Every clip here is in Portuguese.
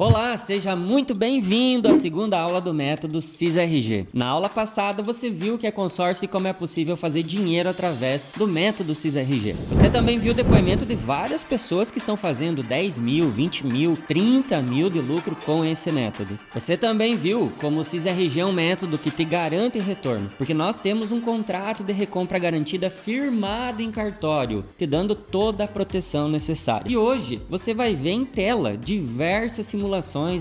Olá, seja muito bem-vindo à segunda aula do método CISRG. Na aula passada você viu o que é consórcio e como é possível fazer dinheiro através do método CISRG. Você também viu o depoimento de várias pessoas que estão fazendo 10 mil, 20 mil, 30 mil de lucro com esse método. Você também viu como o CISRG é um método que te garante retorno, porque nós temos um contrato de recompra garantida firmado em cartório, te dando toda a proteção necessária. E hoje você vai ver em tela diversas simulações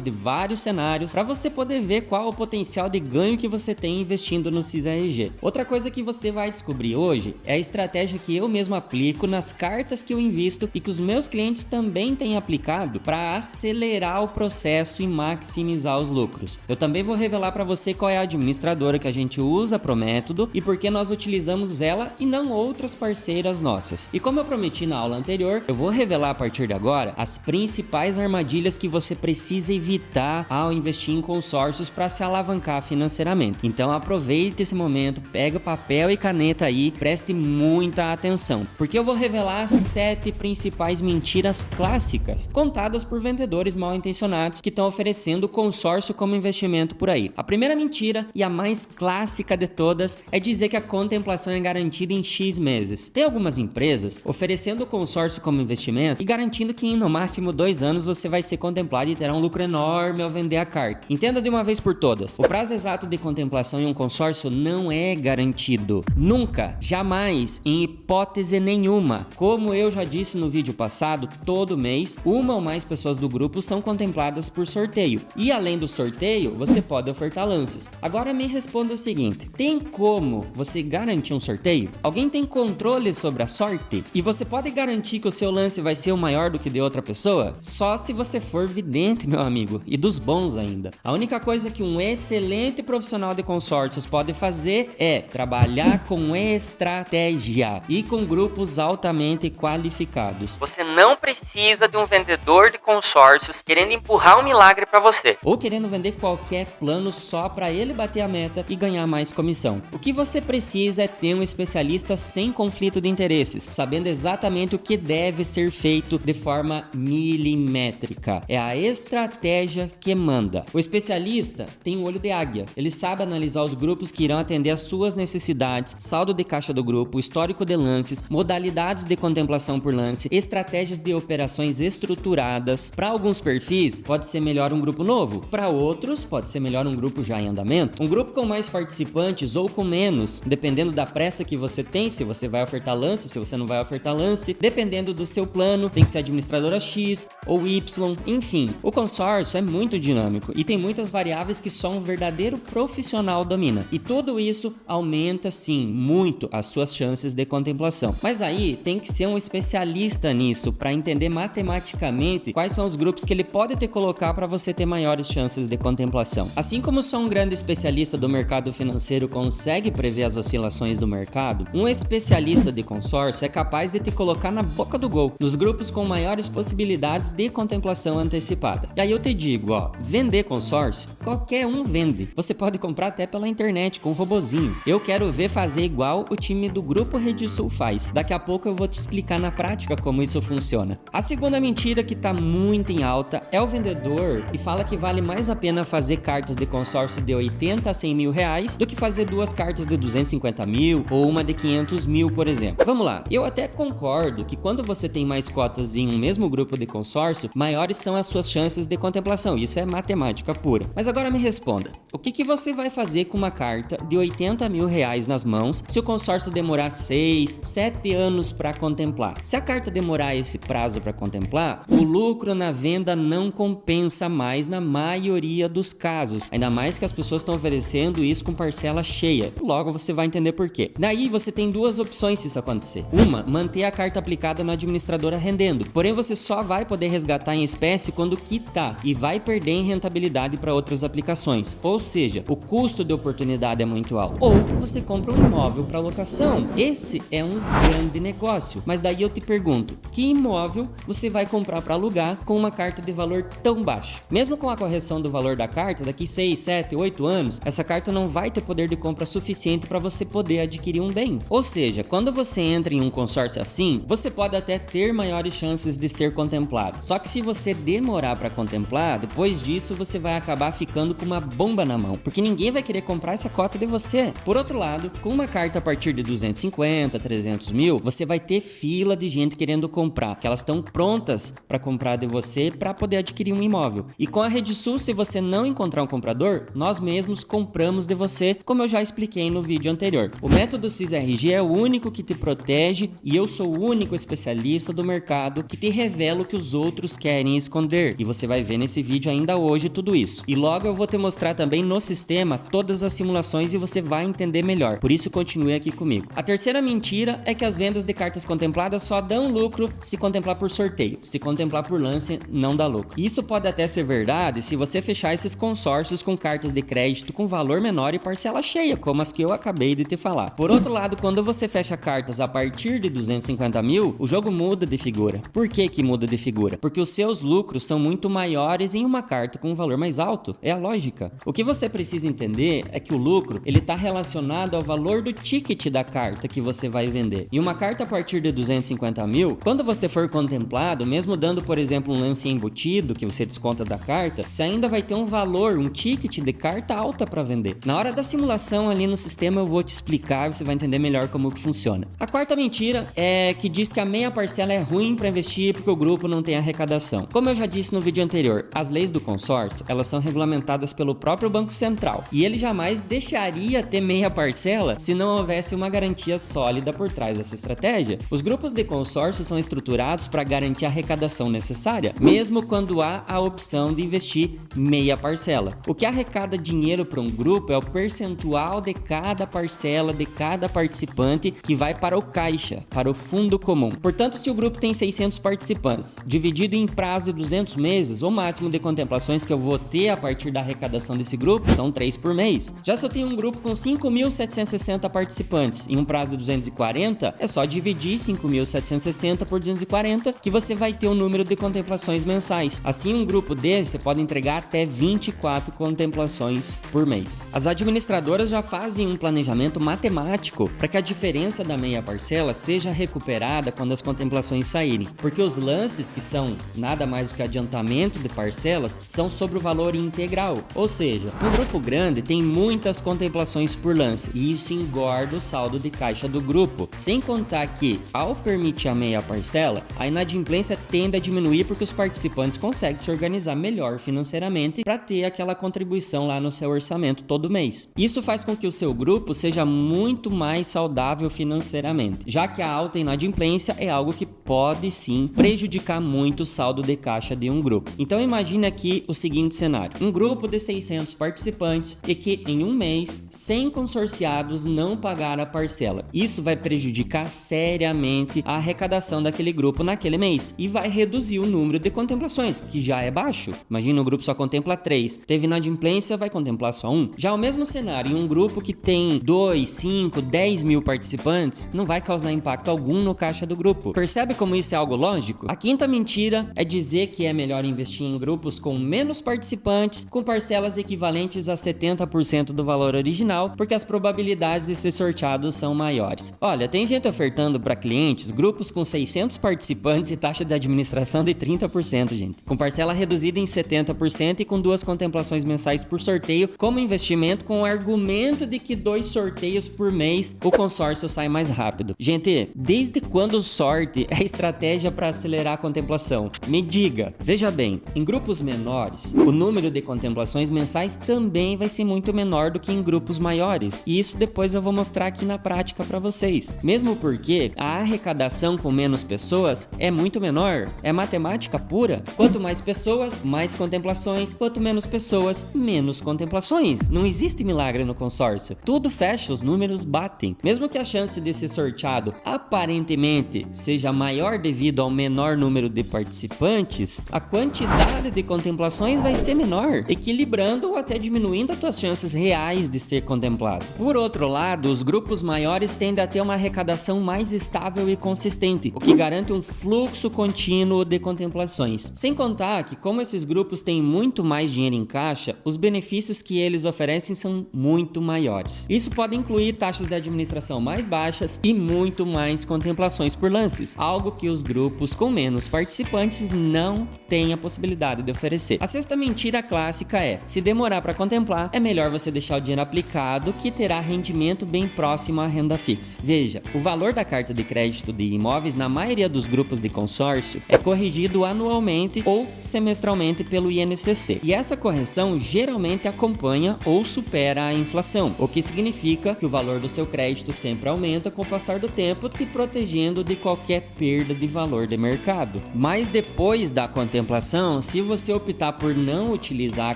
de vários cenários para você poder ver qual o potencial de ganho que você tem investindo no CISRG. Outra coisa que você vai descobrir hoje é a estratégia que eu mesmo aplico nas cartas que eu invisto e que os meus clientes também têm aplicado para acelerar o processo e maximizar os lucros. Eu também vou revelar para você qual é a administradora que a gente usa para o método e por que nós utilizamos ela e não outras parceiras nossas. E como eu prometi na aula anterior, eu vou revelar a partir de agora as principais armadilhas que você precisa evitar ao investir em consórcios para se alavancar financeiramente. Então aproveite esse momento, pega papel e caneta aí, preste muita atenção, porque eu vou revelar as 7 principais mentiras clássicas contadas por vendedores mal intencionados que estão oferecendo consórcio como investimento por aí. A primeira mentira e a mais clássica de todas é dizer que a contemplação é garantida em X meses. Tem algumas empresas oferecendo o consórcio como investimento e garantindo que em no máximo 2 anos você vai ser contemplado e terá um lucro enorme ao vender a carta. Entenda de uma vez por todas, o prazo exato de contemplação em um consórcio não é garantido. Nunca, jamais, em hipótese nenhuma. Como eu já disse no vídeo passado, todo mês, uma ou mais pessoas do grupo são contempladas por sorteio. E além do sorteio, você pode ofertar lances. Agora me responda o seguinte, tem como você garantir um sorteio? Alguém tem controle sobre a sorte? E você pode garantir que o seu lance vai ser o maior do que de outra pessoa? Só se você for vidente, meu amigo, e dos bons ainda. A única coisa que um excelente profissional de consórcios pode fazer é trabalhar com estratégia e com grupos altamente qualificados. Você não precisa de um vendedor de consórcios querendo empurrar um milagre para você, ou querendo vender qualquer plano só para ele bater a meta e ganhar mais comissão. O que você precisa é ter um especialista sem conflito de interesses, sabendo exatamente o que deve ser feito de forma milimétrica. É a estratégia que manda. O especialista tem um olho de águia. Ele sabe analisar os grupos que irão atender às suas necessidades, saldo de caixa do grupo, histórico de lances, modalidades de contemplação por lance, estratégias de operações estruturadas. Para alguns perfis, pode ser melhor um grupo novo. Para outros, pode ser melhor um grupo já em andamento. Um grupo com mais participantes ou com menos, dependendo da pressa que você tem, se você vai ofertar lance, se você não vai ofertar lance, dependendo do seu plano, tem que ser administradora X ou Y, enfim. O consórcio é muito dinâmico e tem muitas variáveis que só um verdadeiro profissional domina. E tudo isso aumenta, sim, muito as suas chances de contemplação. Mas aí tem que ser um especialista nisso para entender matematicamente quais são os grupos que ele pode te colocar para você ter maiores chances de contemplação. Assim como só um grande especialista do mercado financeiro consegue prever as oscilações do mercado, um especialista de consórcio é capaz de te colocar na boca do gol, nos grupos com maiores possibilidades de contemplação antecipada. E aí eu te digo, vender consórcio, qualquer um vende. Você pode comprar até pela internet com um robozinho. Eu quero ver fazer igual o time do Grupo Redisul faz. Daqui a pouco eu vou te explicar na prática como isso funciona. A segunda mentira que está muito em alta é o vendedor que fala que vale mais a pena fazer cartas de consórcio de 80 a 100 mil reais do que fazer 2 cartas de 250 mil ou uma de 500 mil, por exemplo. Vamos lá, eu até concordo que quando você tem mais cotas em um mesmo grupo de consórcio, maiores são as suas chances de contemplação. Isso é matemática pura. Mas agora me responda, o que você vai fazer com uma carta de 80 mil reais nas mãos se o consórcio demorar 6, 7 anos para contemplar? Se a carta demorar esse prazo para contemplar, o lucro na venda não compensa mais na maioria dos casos. Ainda mais que as pessoas estão oferecendo isso com parcela cheia. Logo você vai entender por quê. Daí você tem 2 opções se isso acontecer. Uma, manter a carta aplicada na administradora rendendo. Porém você só vai poder resgatar em espécie quando quitar e vai perder em rentabilidade para outras aplicações. Ou seja, o custo de oportunidade é muito alto. Ou você compra um imóvel para locação. Esse é um grande negócio. Mas daí eu te pergunto, que imóvel você vai comprar para alugar com uma carta de valor tão baixo? Mesmo com a correção do valor da carta, daqui 6, 7, 8 anos, essa carta não vai ter poder de compra suficiente para você poder adquirir um bem. Ou seja, quando você entra em um consórcio assim, você pode até ter maiores chances de ser contemplado. Só que se você demorar para para contemplar, depois disso você vai acabar ficando com uma bomba na mão, porque ninguém vai querer comprar essa cota de você. Por outro lado, com uma carta a partir de 250, 300 mil, você vai ter fila de gente querendo comprar, que elas estão prontas para comprar de você para poder adquirir um imóvel. E com a RedSul, se você não encontrar um comprador, nós mesmos compramos de você, como eu já expliquei no vídeo anterior. O método CISRG é o único que te protege e eu sou o único especialista do mercado que te revela o que os outros querem esconder. E você vai ver nesse vídeo ainda hoje tudo isso. E logo eu vou te mostrar também no sistema todas as simulações e você vai entender melhor. Por isso continue aqui comigo. A terceira mentira é que as vendas de cartas contempladas só dão lucro se contemplar por sorteio. Se contemplar por lance, não dá lucro. Isso pode até ser verdade se você fechar esses consórcios com cartas de crédito com valor menor e parcela cheia, como as que eu acabei de te falar. Por outro lado, quando você fecha cartas a partir de 250 mil, o jogo muda de figura. Por que que muda de figura? Porque os seus lucros são muito maiores em uma carta com um valor mais alto. É a lógica. O que você precisa entender é que o lucro, ele está relacionado ao valor do ticket da carta que você vai vender. E uma carta a partir de 250 mil, quando você for contemplado, mesmo dando, por exemplo, um lance embutido, que você desconta da carta, você ainda vai ter um valor, um ticket de carta alta para vender. Na hora da simulação ali no sistema eu vou te explicar, você vai entender melhor como que funciona. A quarta mentira é que diz que a meia parcela é ruim para investir porque o grupo não tem arrecadação. Como eu já disse no vídeo anterior, as leis do consórcio, elas são regulamentadas pelo próprio Banco Central e ele jamais deixaria ter meia parcela se não houvesse uma garantia sólida por trás dessa estratégia. Os grupos de consórcio são estruturados para garantir a arrecadação necessária, mesmo quando há a opção de investir meia parcela. O que arrecada dinheiro para um grupo é o percentual de cada parcela de cada participante que vai para o caixa, para o fundo comum. Portanto, se o grupo tem 600 participantes, dividido em prazo de 200 meses, o máximo de contemplações que eu vou ter a partir da arrecadação desse grupo são 3 por mês. Já se eu tenho um grupo com 5.760 participantes em um prazo de 240, é só dividir 5.760 por 240 que você vai ter um número de contemplações mensais. Assim, um grupo desse você pode entregar até 24 contemplações por mês. As administradoras já fazem um planejamento matemático para que a diferença da meia parcela seja recuperada quando as contemplações saírem, porque os lances, que são nada mais do que adiantamento de parcelas, são sobre o valor integral, ou seja, um grupo grande tem muitas contemplações por lance e isso engorda o saldo de caixa do grupo, sem contar que, ao permitir a meia parcela, a inadimplência tende a diminuir porque os participantes conseguem se organizar melhor financeiramente para ter aquela contribuição lá no seu orçamento todo mês. Isso faz com que o seu grupo seja muito mais saudável financeiramente, já que a alta inadimplência é algo que pode sim prejudicar muito o saldo de caixa de um grupo. Então imagine aqui o seguinte cenário: um grupo de 600 participantes e que em um mês 100 consorciados não pagaram a parcela. Isso vai prejudicar seriamente a arrecadação daquele grupo naquele mês e vai reduzir o número de contemplações, que já é baixo. Imagina, o grupo só contempla 3, teve inadimplência, vai contemplar só 1. Já o mesmo cenário em um grupo que tem 2, 5, 10 mil participantes, não vai causar impacto algum no caixa do grupo. Percebe como isso é algo lógico? A quinta mentira é dizer que é melhor investir em grupos com menos participantes, com parcelas equivalentes a 70% do valor original, porque as probabilidades de ser sorteados são maiores. Olha, tem gente ofertando para clientes grupos com 600 participantes e taxa de administração de 30%, gente, com parcela reduzida em 70% e com 2 contemplações mensais por sorteio, como investimento, com o argumento de que 2 sorteios por mês o consórcio sai mais rápido. Gente, desde quando sorte é estratégia para acelerar a contemplação? Me diga. Veja bem, em grupos menores, o número de contemplações mensais também vai ser muito menor do que em grupos maiores, e isso depois eu vou mostrar aqui na prática para vocês. Mesmo porque a arrecadação com menos pessoas é muito menor, é matemática pura. Quanto mais pessoas, mais contemplações, quanto menos pessoas, menos contemplações. Não existe milagre no consórcio. Tudo fecha, os números batem. Mesmo que a chance de ser sorteado aparentemente seja maior devido ao menor número de participantes, a quantidade de contemplações vai ser menor, equilibrando ou até diminuindo as tuas chances reais de ser contemplado. Por outro lado, os grupos maiores tendem a ter uma arrecadação mais estável e consistente, o que garante um fluxo contínuo de contemplações. Sem contar que, como esses grupos têm muito mais dinheiro em caixa, os benefícios que eles oferecem são muito maiores. Isso pode incluir taxas de administração mais baixas e muito mais contemplações por lances, algo que os grupos com menos participantes não têm a a possibilidade de oferecer. A sexta mentira clássica é: se demorar para contemplar, é melhor você deixar o dinheiro aplicado, que terá rendimento bem próximo à renda fixa. Veja, o valor da carta de crédito de imóveis na maioria dos grupos de consórcio é corrigido anualmente ou semestralmente pelo INCC. E essa correção geralmente acompanha ou supera a inflação, o que significa que o valor do seu crédito sempre aumenta com o passar do tempo, te protegendo de qualquer perda de valor de mercado. Mas depois da contemplação, se você optar por não utilizar a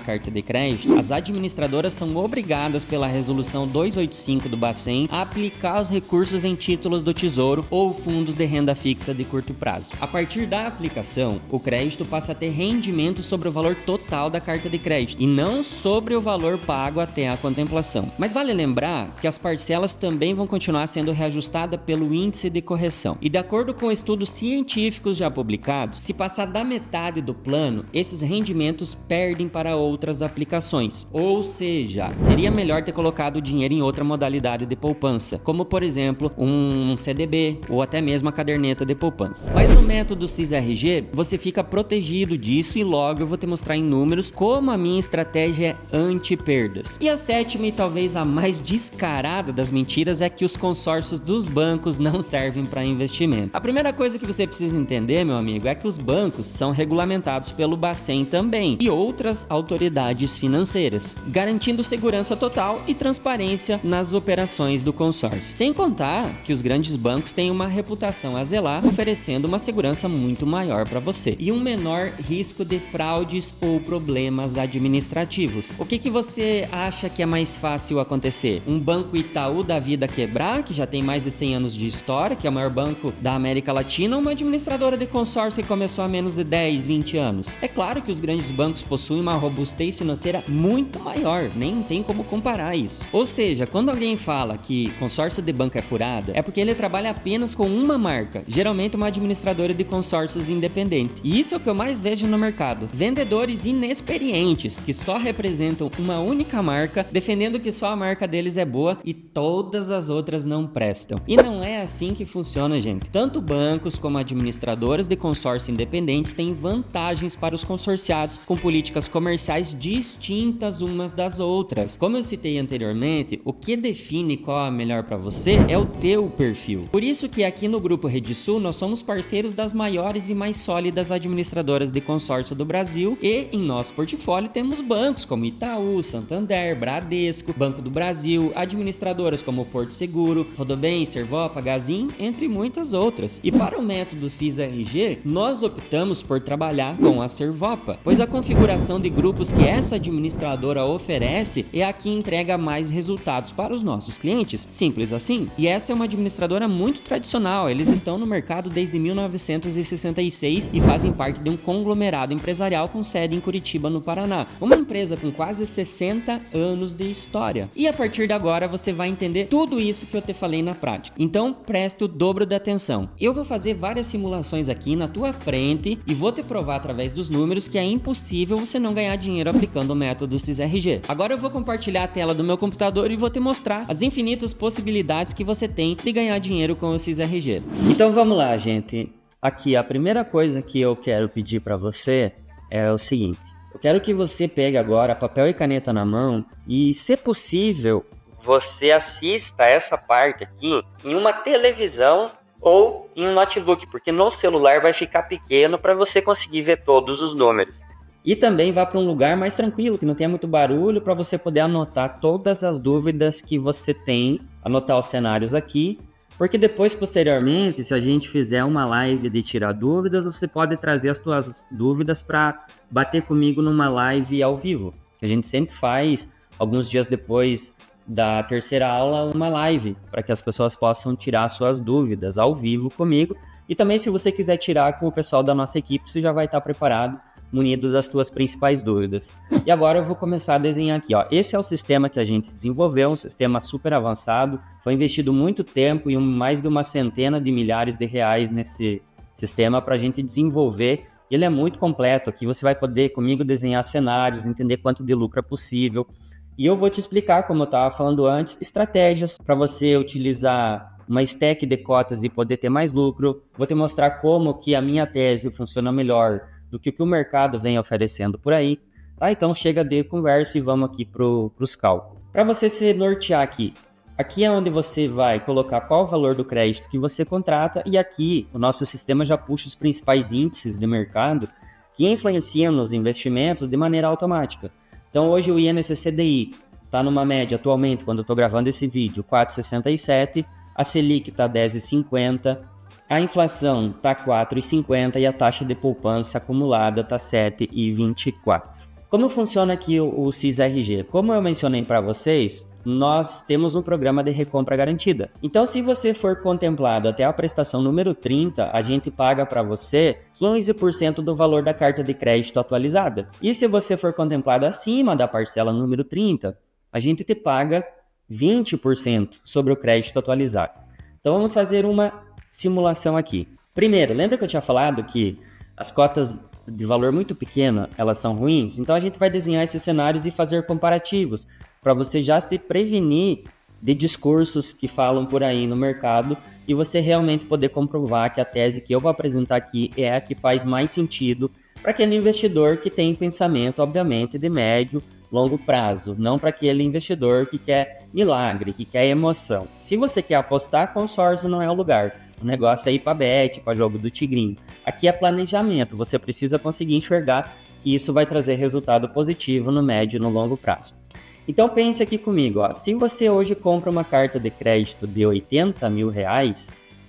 carta de crédito, as administradoras são obrigadas pela resolução 285 do Bacen a aplicar os recursos em títulos do Tesouro ou fundos de renda fixa de curto prazo. A partir da aplicação, o crédito passa a ter rendimento sobre o valor total da carta de crédito e não sobre o valor pago até a contemplação. Mas vale lembrar que as parcelas também vão continuar sendo reajustadas pelo índice de correção. E de acordo com estudos científicos já publicados, se passar da metade do plano, esses rendimentos perdem para outras aplicações. Ou seja, seria melhor ter colocado o dinheiro em outra modalidade de poupança, como por exemplo um CDB ou até mesmo a caderneta de poupança. Mas no método CIS-RG, você fica protegido disso e logo eu vou te mostrar em números como a minha estratégia é anti-perdas. E a sétima e talvez a mais descarada das mentiras é que os consórcios dos bancos não servem para investimento. A primeira coisa que você precisa entender, meu amigo, é que os bancos são regulamentados pelo Bacen também e outras autoridades financeiras, garantindo segurança total e transparência nas operações do consórcio. Sem contar que os grandes bancos têm uma reputação a zelar, oferecendo uma segurança muito maior para você e um menor risco de fraudes ou problemas administrativos. O que você acha que é mais fácil acontecer? Um banco Itaú da vida quebrar, que já tem mais de 100 anos de história, que é o maior banco da América Latina, ou uma administradora de consórcio que começou há menos de 10, 20 anos? É claro que os grandes bancos possuem uma robustez financeira muito maior, nem tem como comparar isso. Ou seja, quando alguém fala que consórcio de banco é furada, é porque ele trabalha apenas com uma marca, geralmente uma administradora de consórcios independente. E isso é o que eu mais vejo no mercado. Vendedores inexperientes que só representam uma única marca, defendendo que só a marca deles é boa e todas as outras não prestam. E não é assim que funciona, gente. Tanto bancos como administradoras de consórcio independentes têm vantagens para os consorciados com políticas comerciais distintas umas das outras. Como eu citei anteriormente, o que define qual é a melhor para você é o teu perfil. Por isso que aqui no Grupo RedSul nós somos parceiros das maiores e mais sólidas administradoras de consórcio do Brasil e em nosso portfólio temos bancos como Itaú, Santander, Bradesco, Banco do Brasil, administradoras como Porto Seguro, Rodobem, Servopa, Gazin, entre muitas outras. E para o método CIS-RG, nós optamos por trabalhar com a Servopa, pois a configuração de grupos que essa administradora oferece é a que entrega mais resultados para os nossos clientes, simples assim. E essa é uma administradora muito tradicional, eles estão no mercado desde 1966 e fazem parte de um conglomerado empresarial com sede em Curitiba, no Paraná. Uma empresa com quase 60 anos de história. E a partir de agora você vai entender tudo isso que eu te falei na prática. Então preste o dobro da atenção. Eu vou fazer várias simulações aqui na tua frente e vou te provar através dos números que é impossível você não ganhar dinheiro aplicando o método CIS-RG. Agora eu vou compartilhar a tela do meu computador e vou te mostrar as infinitas possibilidades que você tem de ganhar dinheiro com o CIS-RG. Então vamos lá, gente. Aqui a primeira coisa que eu quero pedir para você é o seguinte. Eu quero que você pegue agora papel e caneta na mão e, se possível, você assista essa parte aqui em uma televisão ou em um notebook, porque no celular vai ficar pequeno para você conseguir ver todos os números. E também vá para um lugar mais tranquilo, que não tenha muito barulho, para você poder anotar todas as dúvidas que você tem, anotar os cenários aqui. Porque depois, posteriormente, se a gente fizer uma live de tirar dúvidas, você pode trazer as suas dúvidas para bater comigo numa live ao vivo. A gente sempre faz, alguns dias depois da terceira aula, uma live, para que as pessoas possam tirar suas dúvidas ao vivo comigo. E também, se você quiser tirar com o pessoal da nossa equipe, você já vai estar preparado, munido das suas principais dúvidas. E agora eu vou começar a desenhar aqui, ó. Esse é o sistema que a gente desenvolveu, um sistema super avançado. Foi investido muito tempo e mais de uma centena de milhares de reais nesse sistema para a gente desenvolver. Ele é muito completo. Aqui você vai poder comigo desenhar cenários, entender quanto de lucro é possível. E eu vou te explicar, como eu estava falando antes, estratégias para você utilizar uma stack de cotas e poder ter mais lucro. Vou te mostrar como que a minha tese funciona melhor do que o mercado vem oferecendo por aí. Tá? Então chega de conversa e vamos aqui para os cálculos. Para você se nortear aqui é onde você vai colocar qual o valor do crédito que você contrata, e aqui o nosso sistema já puxa os principais índices de mercado que influenciam nos investimentos de maneira automática. Então hoje o INCC-DI está numa média atualmente, quando eu estou gravando esse vídeo, 4,67, a Selic está 10,50, a inflação está 4,50 e a taxa de poupança acumulada está 7,24. Como funciona aqui o CISRG? Como eu mencionei para vocês, nós temos um programa de recompra garantida. Então, se você for contemplado até a prestação número 30, a gente paga para você 15% do valor da carta de crédito atualizada. E se você for contemplado acima da parcela número 30, a gente te paga 20% sobre o crédito atualizado. Então, vamos fazer uma simulação aqui. Primeiro, lembra que eu tinha falado que as cotas de valor muito pequeno, elas são ruins? Então, a gente vai desenhar esses cenários e fazer comparativos, para você já se prevenir de discursos que falam por aí no mercado e você realmente poder comprovar que a tese que eu vou apresentar aqui é a que faz mais sentido para aquele investidor que tem pensamento, obviamente, de médio, longo prazo, não para aquele investidor que quer milagre, que quer emoção. Se você quer apostar, consórcio não é o lugar. O negócio é ir para bet, para jogo do tigrinho. Aqui é planejamento, você precisa conseguir enxergar que isso vai trazer resultado positivo no médio e no longo prazo. Então pense aqui comigo, ó. Se você hoje compra uma carta de crédito de R$80 mil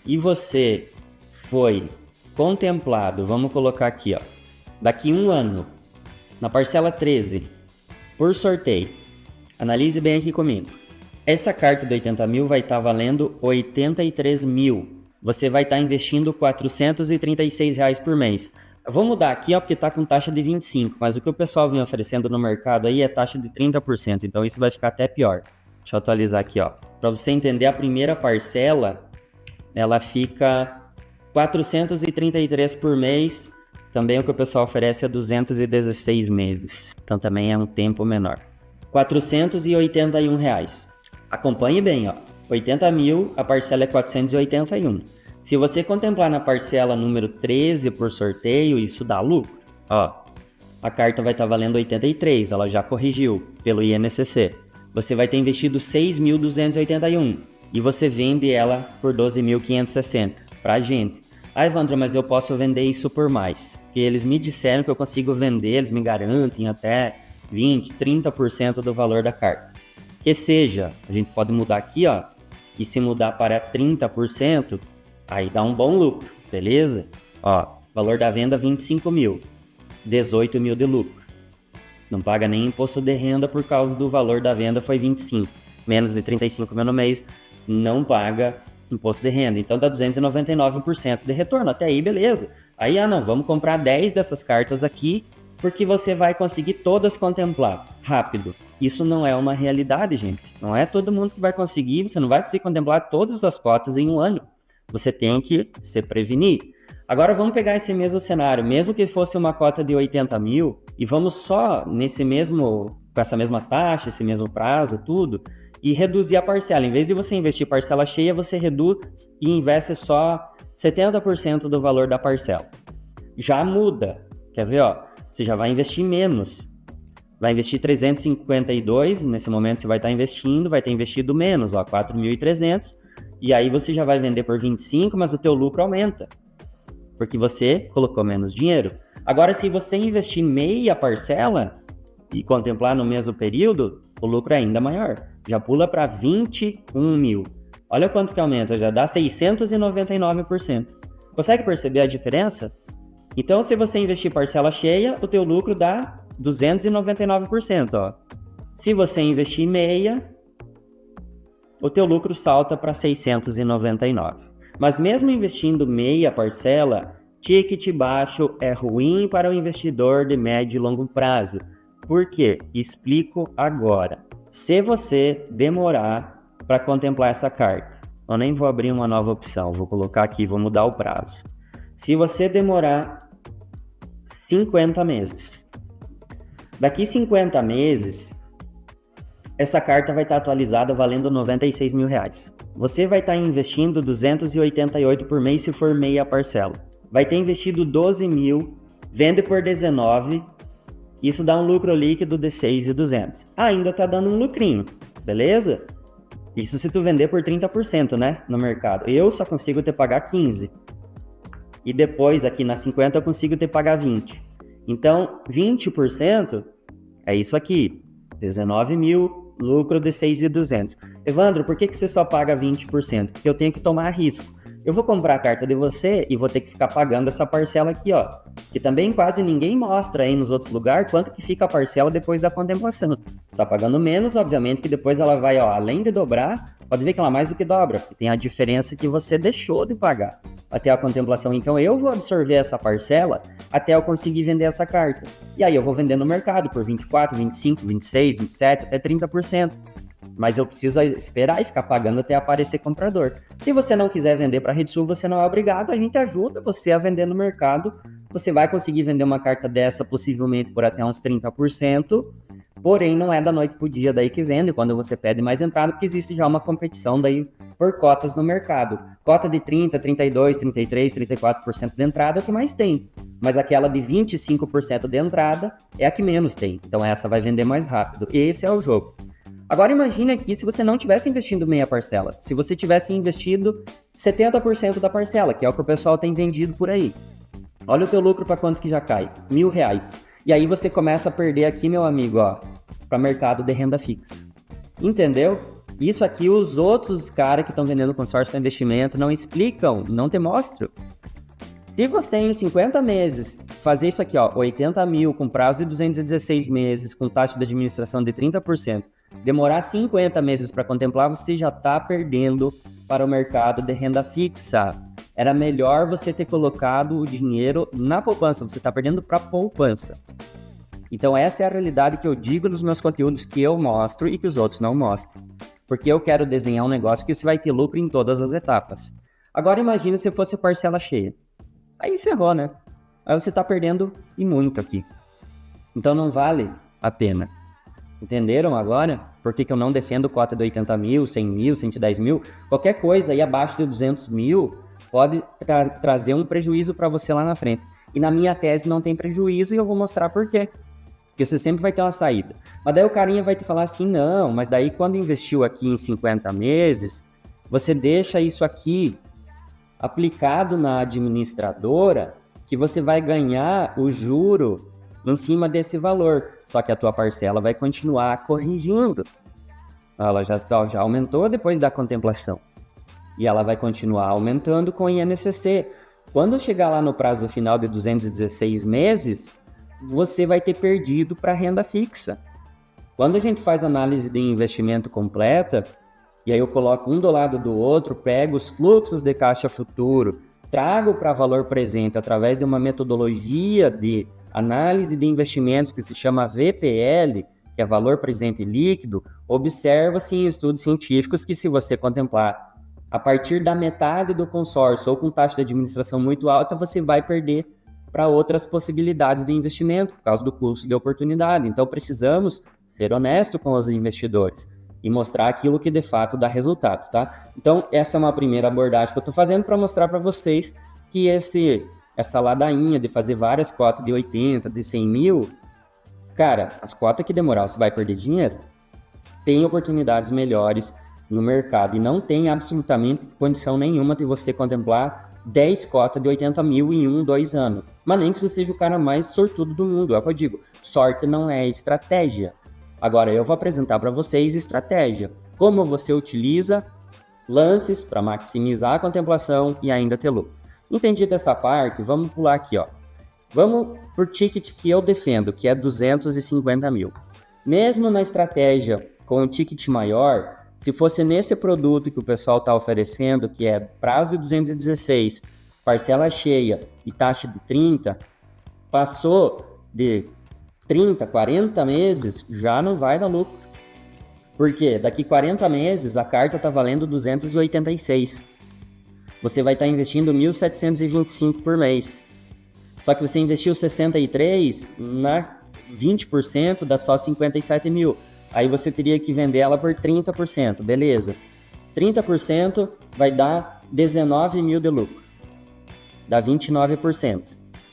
e você foi contemplado, vamos colocar aqui, ó, daqui um ano, na parcela 13, por sorteio, analise bem aqui comigo. Essa carta de 80 mil vai estar valendo 83 mil. Você vai estar investindo R$436 por mês. Eu vou mudar aqui, ó, porque está com taxa de 25%, mas o que o pessoal vem oferecendo no mercado aí é taxa de 30%, então isso vai ficar até pior. Deixa eu atualizar aqui, ó. Para você entender, a primeira parcela, ela fica 433 por mês, também o que o pessoal oferece é 216 meses, então também é um tempo menor. R$481. Acompanhe bem, ó. 80 mil, a parcela é 481. Se você contemplar na parcela número 13 por sorteio, isso dá lucro. Ó, a carta vai estar valendo 83, ela já corrigiu pelo INCC. Você vai ter investido 6.281 e você vende ela por 12.560 pra gente. Ah, Evandro, mas eu posso vender isso por mais. Porque eles me disseram que eu consigo vender, eles me garantem até 20, 30% do valor da carta. Que seja, a gente pode mudar aqui, ó, e se mudar para 30%, aí dá um bom lucro, beleza? Ó, valor da venda 25 mil, 18 mil de lucro. Não paga nem imposto de renda por causa do valor da venda foi 25. Menos de 35 mil no mês, não paga imposto de renda. Então dá 299% de retorno. Até aí, beleza. Aí, não, vamos comprar 10 dessas cartas aqui, porque você vai conseguir todas contemplar rápido. Isso não é uma realidade, gente. Não é todo mundo que vai conseguir, você não vai conseguir contemplar todas as cotas em um ano. Você tem que se prevenir. Agora vamos pegar esse mesmo cenário, mesmo que fosse uma cota de 80 mil, e vamos só com essa mesma taxa, esse mesmo prazo, tudo, e reduzir a parcela. Em vez de você investir parcela cheia, você reduz e investe só 70% do valor da parcela. Já muda, quer ver, ó? Você já vai investir menos. Vai investir 352, nesse momento você vai estar investindo, vai ter investido menos, ó, 4.300, e aí você já vai vender por 25, mas o teu lucro aumenta, porque você colocou menos dinheiro. Agora, se você investir meia parcela e contemplar no mesmo período, o lucro é ainda maior, já pula para 21 mil. Olha quanto que aumenta, já dá 699%. Consegue perceber a diferença? Então, se você investir parcela cheia, o teu lucro dá 299%. Ó. Se você investir meia, o teu lucro salta para 699. Mas mesmo investindo meia parcela, ticket baixo é ruim para o investidor de médio e longo prazo. Por quê? Explico agora. Se você demorar para contemplar essa carta, eu nem vou abrir uma nova opção, vou colocar aqui, vou mudar o prazo. Se você demorar 50 meses, daqui 50 meses, essa carta vai estar atualizada valendo 96 mil reais. Você vai estar investindo 288 por mês se for meia parcela. Vai ter investido 12 mil vende por 19, isso dá um lucro líquido de 6.200. Ainda tá dando um lucrinho, beleza? Isso se tu vender por 30%, né, no mercado. Eu só consigo te pagar 15. E depois aqui na 50 eu consigo te pagar 20. Então, 20% é isso aqui, 19 mil, lucro de 6.200. Evandro, por que você só paga 20%? Porque eu tenho que tomar risco. Eu vou comprar a carta de você e vou ter que ficar pagando essa parcela aqui, ó. Que também quase ninguém mostra aí nos outros lugares quanto que fica a parcela depois da contemplação. Você está pagando menos, obviamente, que depois ela vai, ó, além de dobrar, pode ver que ela mais do que dobra, porque tem a diferença que você deixou de pagar até a contemplação. Então eu vou absorver essa parcela até eu conseguir vender essa carta. E aí eu vou vender no mercado por 24, 25, 26, 27, até 30%. Mas eu preciso esperar e ficar pagando até aparecer comprador. Se você não quiser vender para a RedSul, você não é obrigado, a gente ajuda você a vender no mercado. Você vai conseguir vender uma carta dessa possivelmente por até uns 30%, porém não é da noite pro dia daí que vende, quando você pede mais entrada, porque existe já uma competição daí por cotas no mercado. Cota de 30, 32, 33, 34% de entrada é o que mais tem, mas aquela de 25% de entrada é a que menos tem, então essa vai vender mais rápido. Esse é o jogo. Agora imagine aqui se você não tivesse investindo meia parcela, se você tivesse investido 70% da parcela, que é o que o pessoal tem vendido por aí. Olha o teu lucro para quanto que já cai, R$1.000. E aí você começa a perder aqui, meu amigo, ó, para mercado de renda fixa. Entendeu? Isso aqui os outros caras que estão vendendo consórcio para investimento não explicam, não te mostram. Se você em 50 meses fazer isso aqui, ó, 80 mil com prazo de 216 meses, com taxa de administração de 30%, demorar 50 meses para contemplar, você já está perdendo para o mercado de renda fixa. Era melhor você ter colocado o dinheiro na poupança, você está perdendo para a poupança. Então essa é a realidade que eu digo nos meus conteúdos que eu mostro e que os outros não mostram. Porque eu quero desenhar um negócio que você vai ter lucro em todas as etapas. Agora imagine se fosse parcela cheia. Aí ferrou, né? Aí você está perdendo e muito aqui. Então não vale a pena. Entenderam agora? Por que eu não defendo cota de 80 mil, 100 mil, 110 mil? Qualquer coisa aí abaixo de 200 mil pode trazer um prejuízo para você lá na frente. E na minha tese não tem prejuízo e eu vou mostrar por quê. Porque você sempre vai ter uma saída. Mas daí o carinha vai te falar assim, não, mas daí quando investiu aqui em 50 meses, você deixa isso aqui aplicado na administradora, que você vai ganhar o juro em cima desse valor. Só que a tua parcela vai continuar corrigindo. Ela já aumentou depois da contemplação. E ela vai continuar aumentando com o INCC. Quando chegar lá no prazo final de 216 meses, você vai ter perdido para renda fixa. Quando a gente faz análise de investimento completa, e aí eu coloco um do lado do outro, pego os fluxos de caixa futuro, trago para valor presente através de uma metodologia de análise de investimentos que se chama VPL, que é valor presente líquido, observa-se em estudos científicos que se você contemplar a partir da metade do consórcio ou com taxa de administração muito alta, você vai perder para outras possibilidades de investimento por causa do custo de oportunidade. Então precisamos ser honestos com os investidores e mostrar aquilo que de fato dá resultado, tá? Então essa é uma primeira abordagem que eu estou fazendo para mostrar para vocês que essa ladainha de fazer várias cotas de 80, de 100 mil, cara, as cotas que demorar você vai perder dinheiro. Tem oportunidades melhores no mercado e não tem absolutamente condição nenhuma de você contemplar 10 cotas de 80 mil em 1, 2 anos. Mas nem que você seja o cara mais sortudo do mundo. É o que eu digo, sorte não é estratégia. Agora eu vou apresentar para vocês estratégia. Como você utiliza lances para maximizar a contemplação e ainda ter lucro. Entendido essa parte, vamos pular aqui, ó. Vamos por ticket que eu defendo, que é 250 mil. Mesmo na estratégia com um ticket maior, se fosse nesse produto que o pessoal está oferecendo, que é prazo de 216, parcela cheia e taxa de 30, passou de 30, 40 meses, já não vai dar lucro. Por quê? Daqui 40 meses a carta está valendo 286. Você vai estar investindo 1.725 por mês. Só que você investiu 63, na 20% dá só 57 mil. Aí você teria que vender ela por 30%, beleza. 30% vai dar 19 mil de lucro. Dá 29%.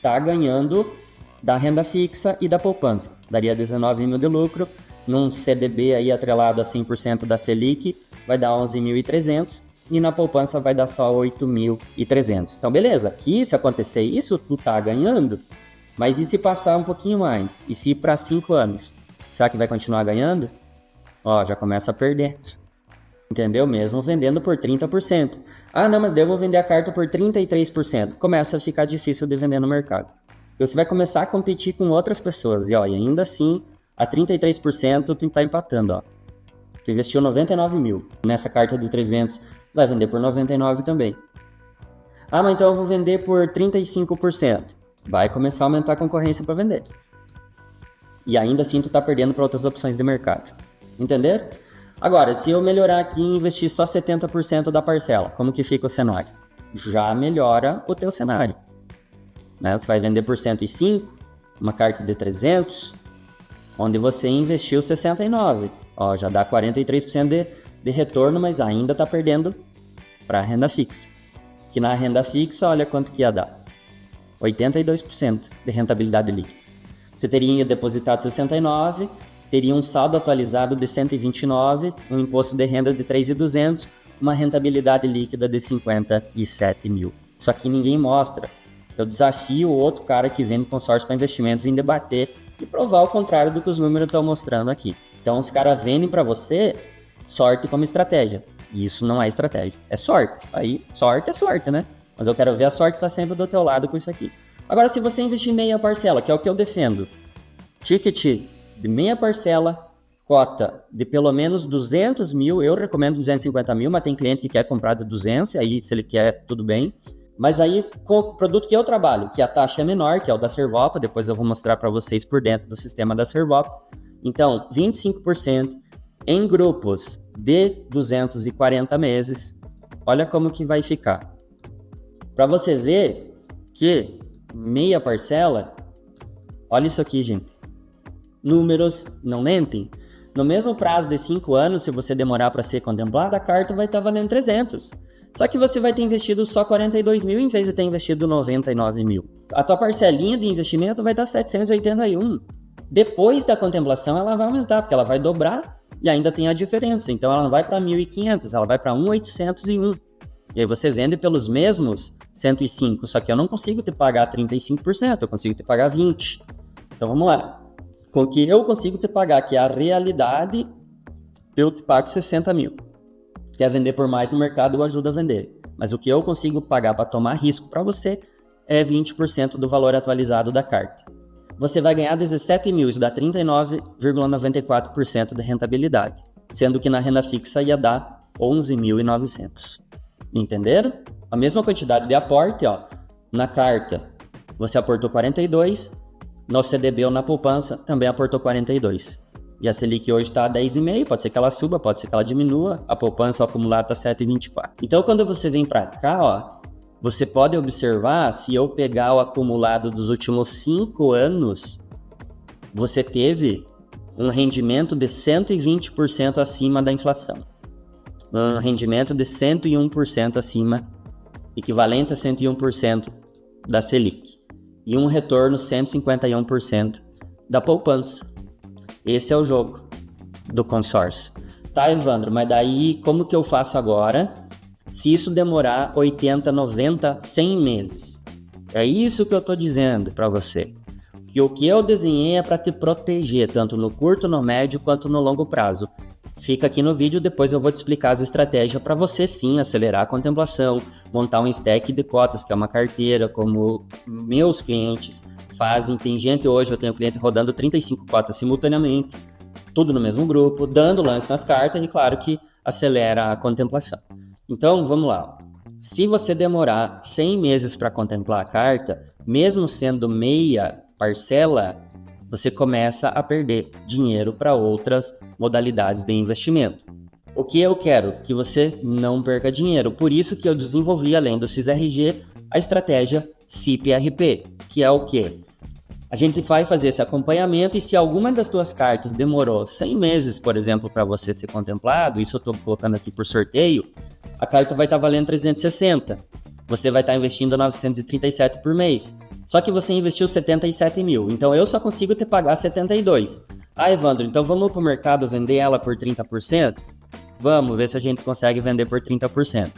Tá ganhando da renda fixa e da poupança. Daria 19 mil de lucro, num CDB aí atrelado a 100% da Selic, vai dar 11.300 e na poupança vai dar só 8.300. Então beleza, aqui se acontecer isso, tu tá ganhando, mas e se passar um pouquinho mais? E se ir para 5 anos? Será que vai continuar ganhando? Ó, já começa a perder. Entendeu? Mesmo vendendo por 30%. Ah, não, mas daí eu vou vender a carta por 33%. Começa a ficar difícil de vender no mercado. Você vai começar a competir com outras pessoas. E, ó, e ainda assim, a 33% tu tá empatando. Ó. Tu investiu 99 mil. Nessa carta de 300, vai vender por 99 também. Ah, mas então eu vou vender por 35%. Vai começar a aumentar a concorrência para vender. E ainda assim tu tá perdendo para outras opções de mercado. Entenderam? Agora, se eu melhorar aqui e investir só 70% da parcela, como que fica o cenário? Já melhora o teu cenário. Né? Você vai vender por 105, uma carta de 300, onde você investiu 69. Ó, já dá 43% de retorno, mas ainda está perdendo para a renda fixa. Que na renda fixa, olha quanto que ia dar. 82% de rentabilidade líquida. Você teria depositado 69, teria um saldo atualizado de 129, um imposto de renda de 3.200, uma rentabilidade líquida de 57 mil. Isso aqui ninguém mostra. Eu desafio o outro cara que vende consórcio para investimentos em debater e provar o contrário do que os números estão mostrando aqui. Então os caras vendem para você sorte como estratégia. E isso não é estratégia, é sorte. Aí, sorte é sorte, né? Mas eu quero ver a sorte estar sempre do teu lado com isso aqui. Agora, se você investir em meia parcela, que é o que eu defendo, ticket de meia parcela, cota de pelo menos 200 mil, eu recomendo 250 mil, mas tem cliente que quer comprar de 200, aí se ele quer, tudo bem. Mas aí, com o produto que eu trabalho, que a taxa é menor, que é o da Servopa, depois eu vou mostrar para vocês por dentro do sistema da Servopa. Então, 25% em grupos de 240 meses, olha como que vai ficar. Para você ver que meia parcela, olha isso aqui, gente. Números não mentem. No mesmo prazo de 5 anos, se você demorar para ser contemplado, a carta vai estar valendo 300. Só que você vai ter investido só 42 mil em vez de ter investido 99 mil. A tua parcelinha de investimento vai estar 781. Depois da contemplação, ela vai aumentar, porque ela vai dobrar e ainda tem a diferença. Então, ela não vai para 1.500, ela vai para 1.801. E aí você vende pelos mesmos 105, só que eu não consigo te pagar 35%, eu consigo te pagar 20%. Então, vamos lá. Com o que eu consigo te pagar, que é a realidade, eu te pago 60 mil. Quer vender por mais no mercado, eu ajudo a vender. Mas o que eu consigo pagar para tomar risco para você é 20% do valor atualizado da carta. Você vai ganhar 17 mil, isso dá 39,94% de rentabilidade, sendo que na renda fixa ia dar 11.900. Entenderam? A mesma quantidade de aporte, ó, na carta você aportou 42, no CDB ou na poupança também aportou 42. E a Selic hoje está a 10,5, pode ser que ela suba, pode ser que ela diminua, a poupança acumulada está 7,24. Então quando você vem para cá, ó, você pode observar, se eu pegar o acumulado dos últimos 5 anos, você teve um rendimento de 120% acima da inflação. Um rendimento de 101% acima, equivalente a 101% da Selic. E um retorno 151% da poupança. Esse é o jogo do consórcio. Tá, Evandro, mas daí como que eu faço agora se isso demorar 80, 90, 100 meses? É isso que eu tô dizendo para você. Que o que eu desenhei é para te proteger, tanto no curto, no médio, quanto no longo prazo. Fica aqui no vídeo, depois eu vou te explicar as estratégias para você sim acelerar a contemplação, montar um stack de cotas, que é uma carteira, como meus clientes fazem. Tem gente hoje, eu tenho cliente rodando 35 cotas simultaneamente, tudo no mesmo grupo, dando lance nas cartas e claro que acelera a contemplação. Então, vamos lá. Se você demorar 100 meses para contemplar a carta, mesmo sendo meia parcela, você começa a perder dinheiro para outras modalidades de investimento. O que eu quero? Que você não perca dinheiro. Por isso que eu desenvolvi, além do CISRG, a estratégia CIP-RP, que é o quê? A gente vai fazer esse acompanhamento e se alguma das tuas cartas demorou 100 meses, por exemplo, para você ser contemplado, isso eu estou colocando aqui por sorteio, a carta vai estar valendo 360. Você vai estar investindo 937 por mês. Só que você investiu 77 mil, então eu só consigo te pagar 72. Ah, Evandro, então vamos pro mercado vender ela por 30%? Vamos ver se a gente consegue vender por 30%.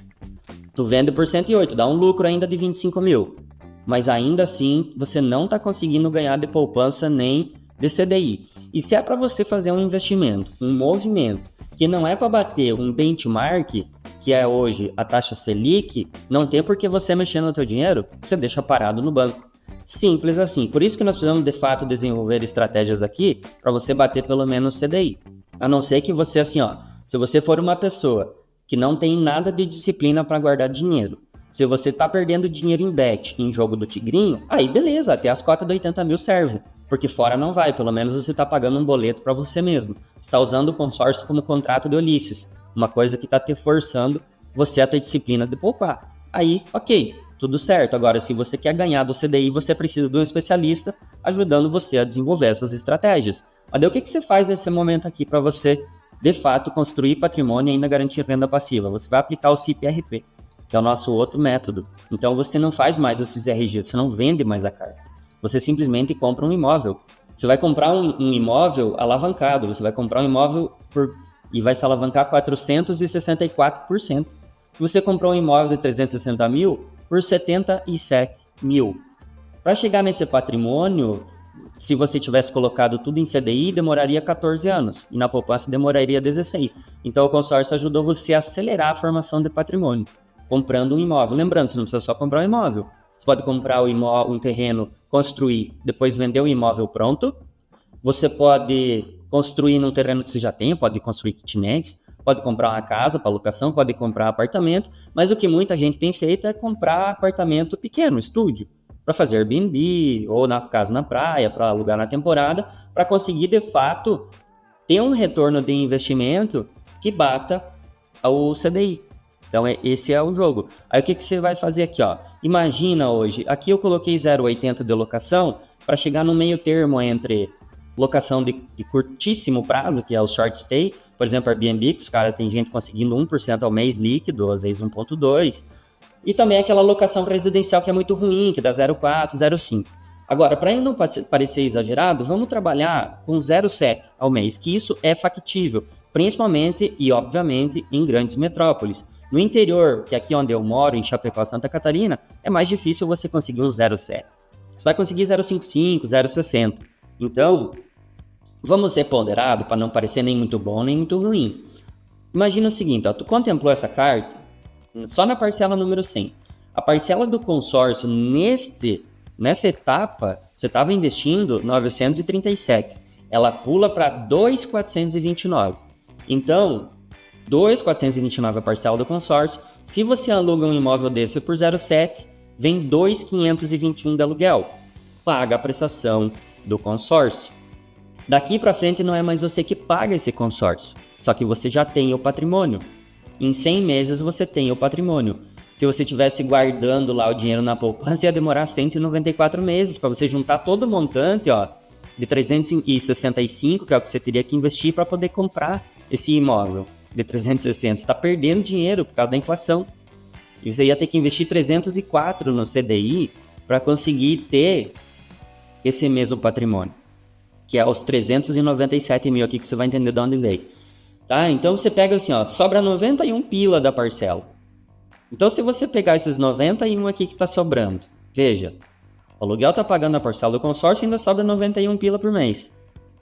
Tu vende por 108, dá um lucro ainda de 25 mil. Mas ainda assim, você não está conseguindo ganhar de poupança nem de CDI. E se é para você fazer um investimento, um movimento, que não é para bater um benchmark, que é hoje a taxa Selic, não tem por que você mexer no teu dinheiro, você deixa parado no banco. Simples assim. Por isso que nós precisamos de fato desenvolver estratégias aqui para você bater pelo menos CDI. A não ser que você assim, ó, se você for uma pessoa que não tem nada de disciplina para guardar dinheiro, se você tá perdendo dinheiro em bet, em jogo do tigrinho, aí beleza, até as cotas de 80 mil serve. Porque fora não vai, pelo menos você tá pagando um boleto para você mesmo. Você tá usando o consórcio como contrato de Ulisses, uma coisa que tá te forçando você a ter disciplina de poupar. Aí, ok, tudo certo. Agora, se você quer ganhar do CDI, você precisa de um especialista ajudando você a desenvolver essas estratégias. Mas daí o que você faz nesse momento aqui para você, de fato, construir patrimônio e ainda garantir renda passiva? Você vai aplicar o CIP-RP, que é o nosso outro método. Então você não faz mais o CIS-RG, você não vende mais a carta. Você simplesmente compra um imóvel. Você vai comprar um imóvel alavancado, você vai comprar um imóvel e vai se alavancar 464%. Você comprou um imóvel de 360 mil por 77 mil. Para chegar nesse patrimônio, se você tivesse colocado tudo em CDI, demoraria 14 anos. E na poupança demoraria 16. Então o consórcio ajudou você a acelerar a formação de patrimônio, comprando um imóvel. Lembrando, você não precisa só comprar um imóvel. Você pode comprar um terreno, construir, depois vender o imóvel pronto. Você pode construir num terreno que você já tem, pode construir kitnets, pode comprar uma casa para locação, pode comprar apartamento, mas o que muita gente tem feito é comprar apartamento pequeno, estúdio, para fazer Airbnb ou na casa na praia, para alugar na temporada, para conseguir de fato ter um retorno de investimento que bata o CDI. Então esse é o jogo. Aí o que você vai fazer aqui, ó? Imagina hoje, aqui eu coloquei 0,80 de locação para chegar no meio termo entre locação de curtíssimo prazo, que é o short stay, por exemplo, Airbnb, que os caras tem gente conseguindo 1% ao mês líquido, às vezes 1,2%, e também aquela locação residencial que é muito ruim, que dá 0,4%, 0,5%. Agora, para não parecer exagerado, vamos trabalhar com 0,7% ao mês, que isso é factível, principalmente e obviamente em grandes metrópoles. No interior, que é aqui onde eu moro, em Chapecó, Santa Catarina, é mais difícil você conseguir um 0,7%. Você vai conseguir 0,55%, 0,60%. Então, vamos ser ponderados para não parecer nem muito bom nem muito ruim. Imagina o seguinte, ó, tu contemplou essa carta só na parcela número 100. A parcela do consórcio nessa etapa, você estava investindo 937. Ela pula para 2.429. Então, 2.429 é a parcela do consórcio. Se você aluga um imóvel desse por 0,7, vem 2.521 de aluguel. Paga a prestação do consórcio. Daqui para frente não é mais você que paga esse consórcio, só que você já tem o patrimônio. Em 100 meses você tem o patrimônio. Se você estivesse guardando lá o dinheiro na poupança, ia demorar 194 meses para você juntar todo o montante, ó, de 365, que é o que você teria que investir para poder comprar esse imóvel de 360. Você está perdendo dinheiro por causa da inflação. E você ia ter que investir 304 no CDI para conseguir ter esse mesmo patrimônio, que é os 397 mil aqui, que você vai entender de onde veio. Tá? Então você pega assim, ó, sobra 91 pila da parcela. Então se você pegar esses 91 aqui que está sobrando, veja, o aluguel está pagando a parcela do consórcio e ainda sobra 91 pila por mês.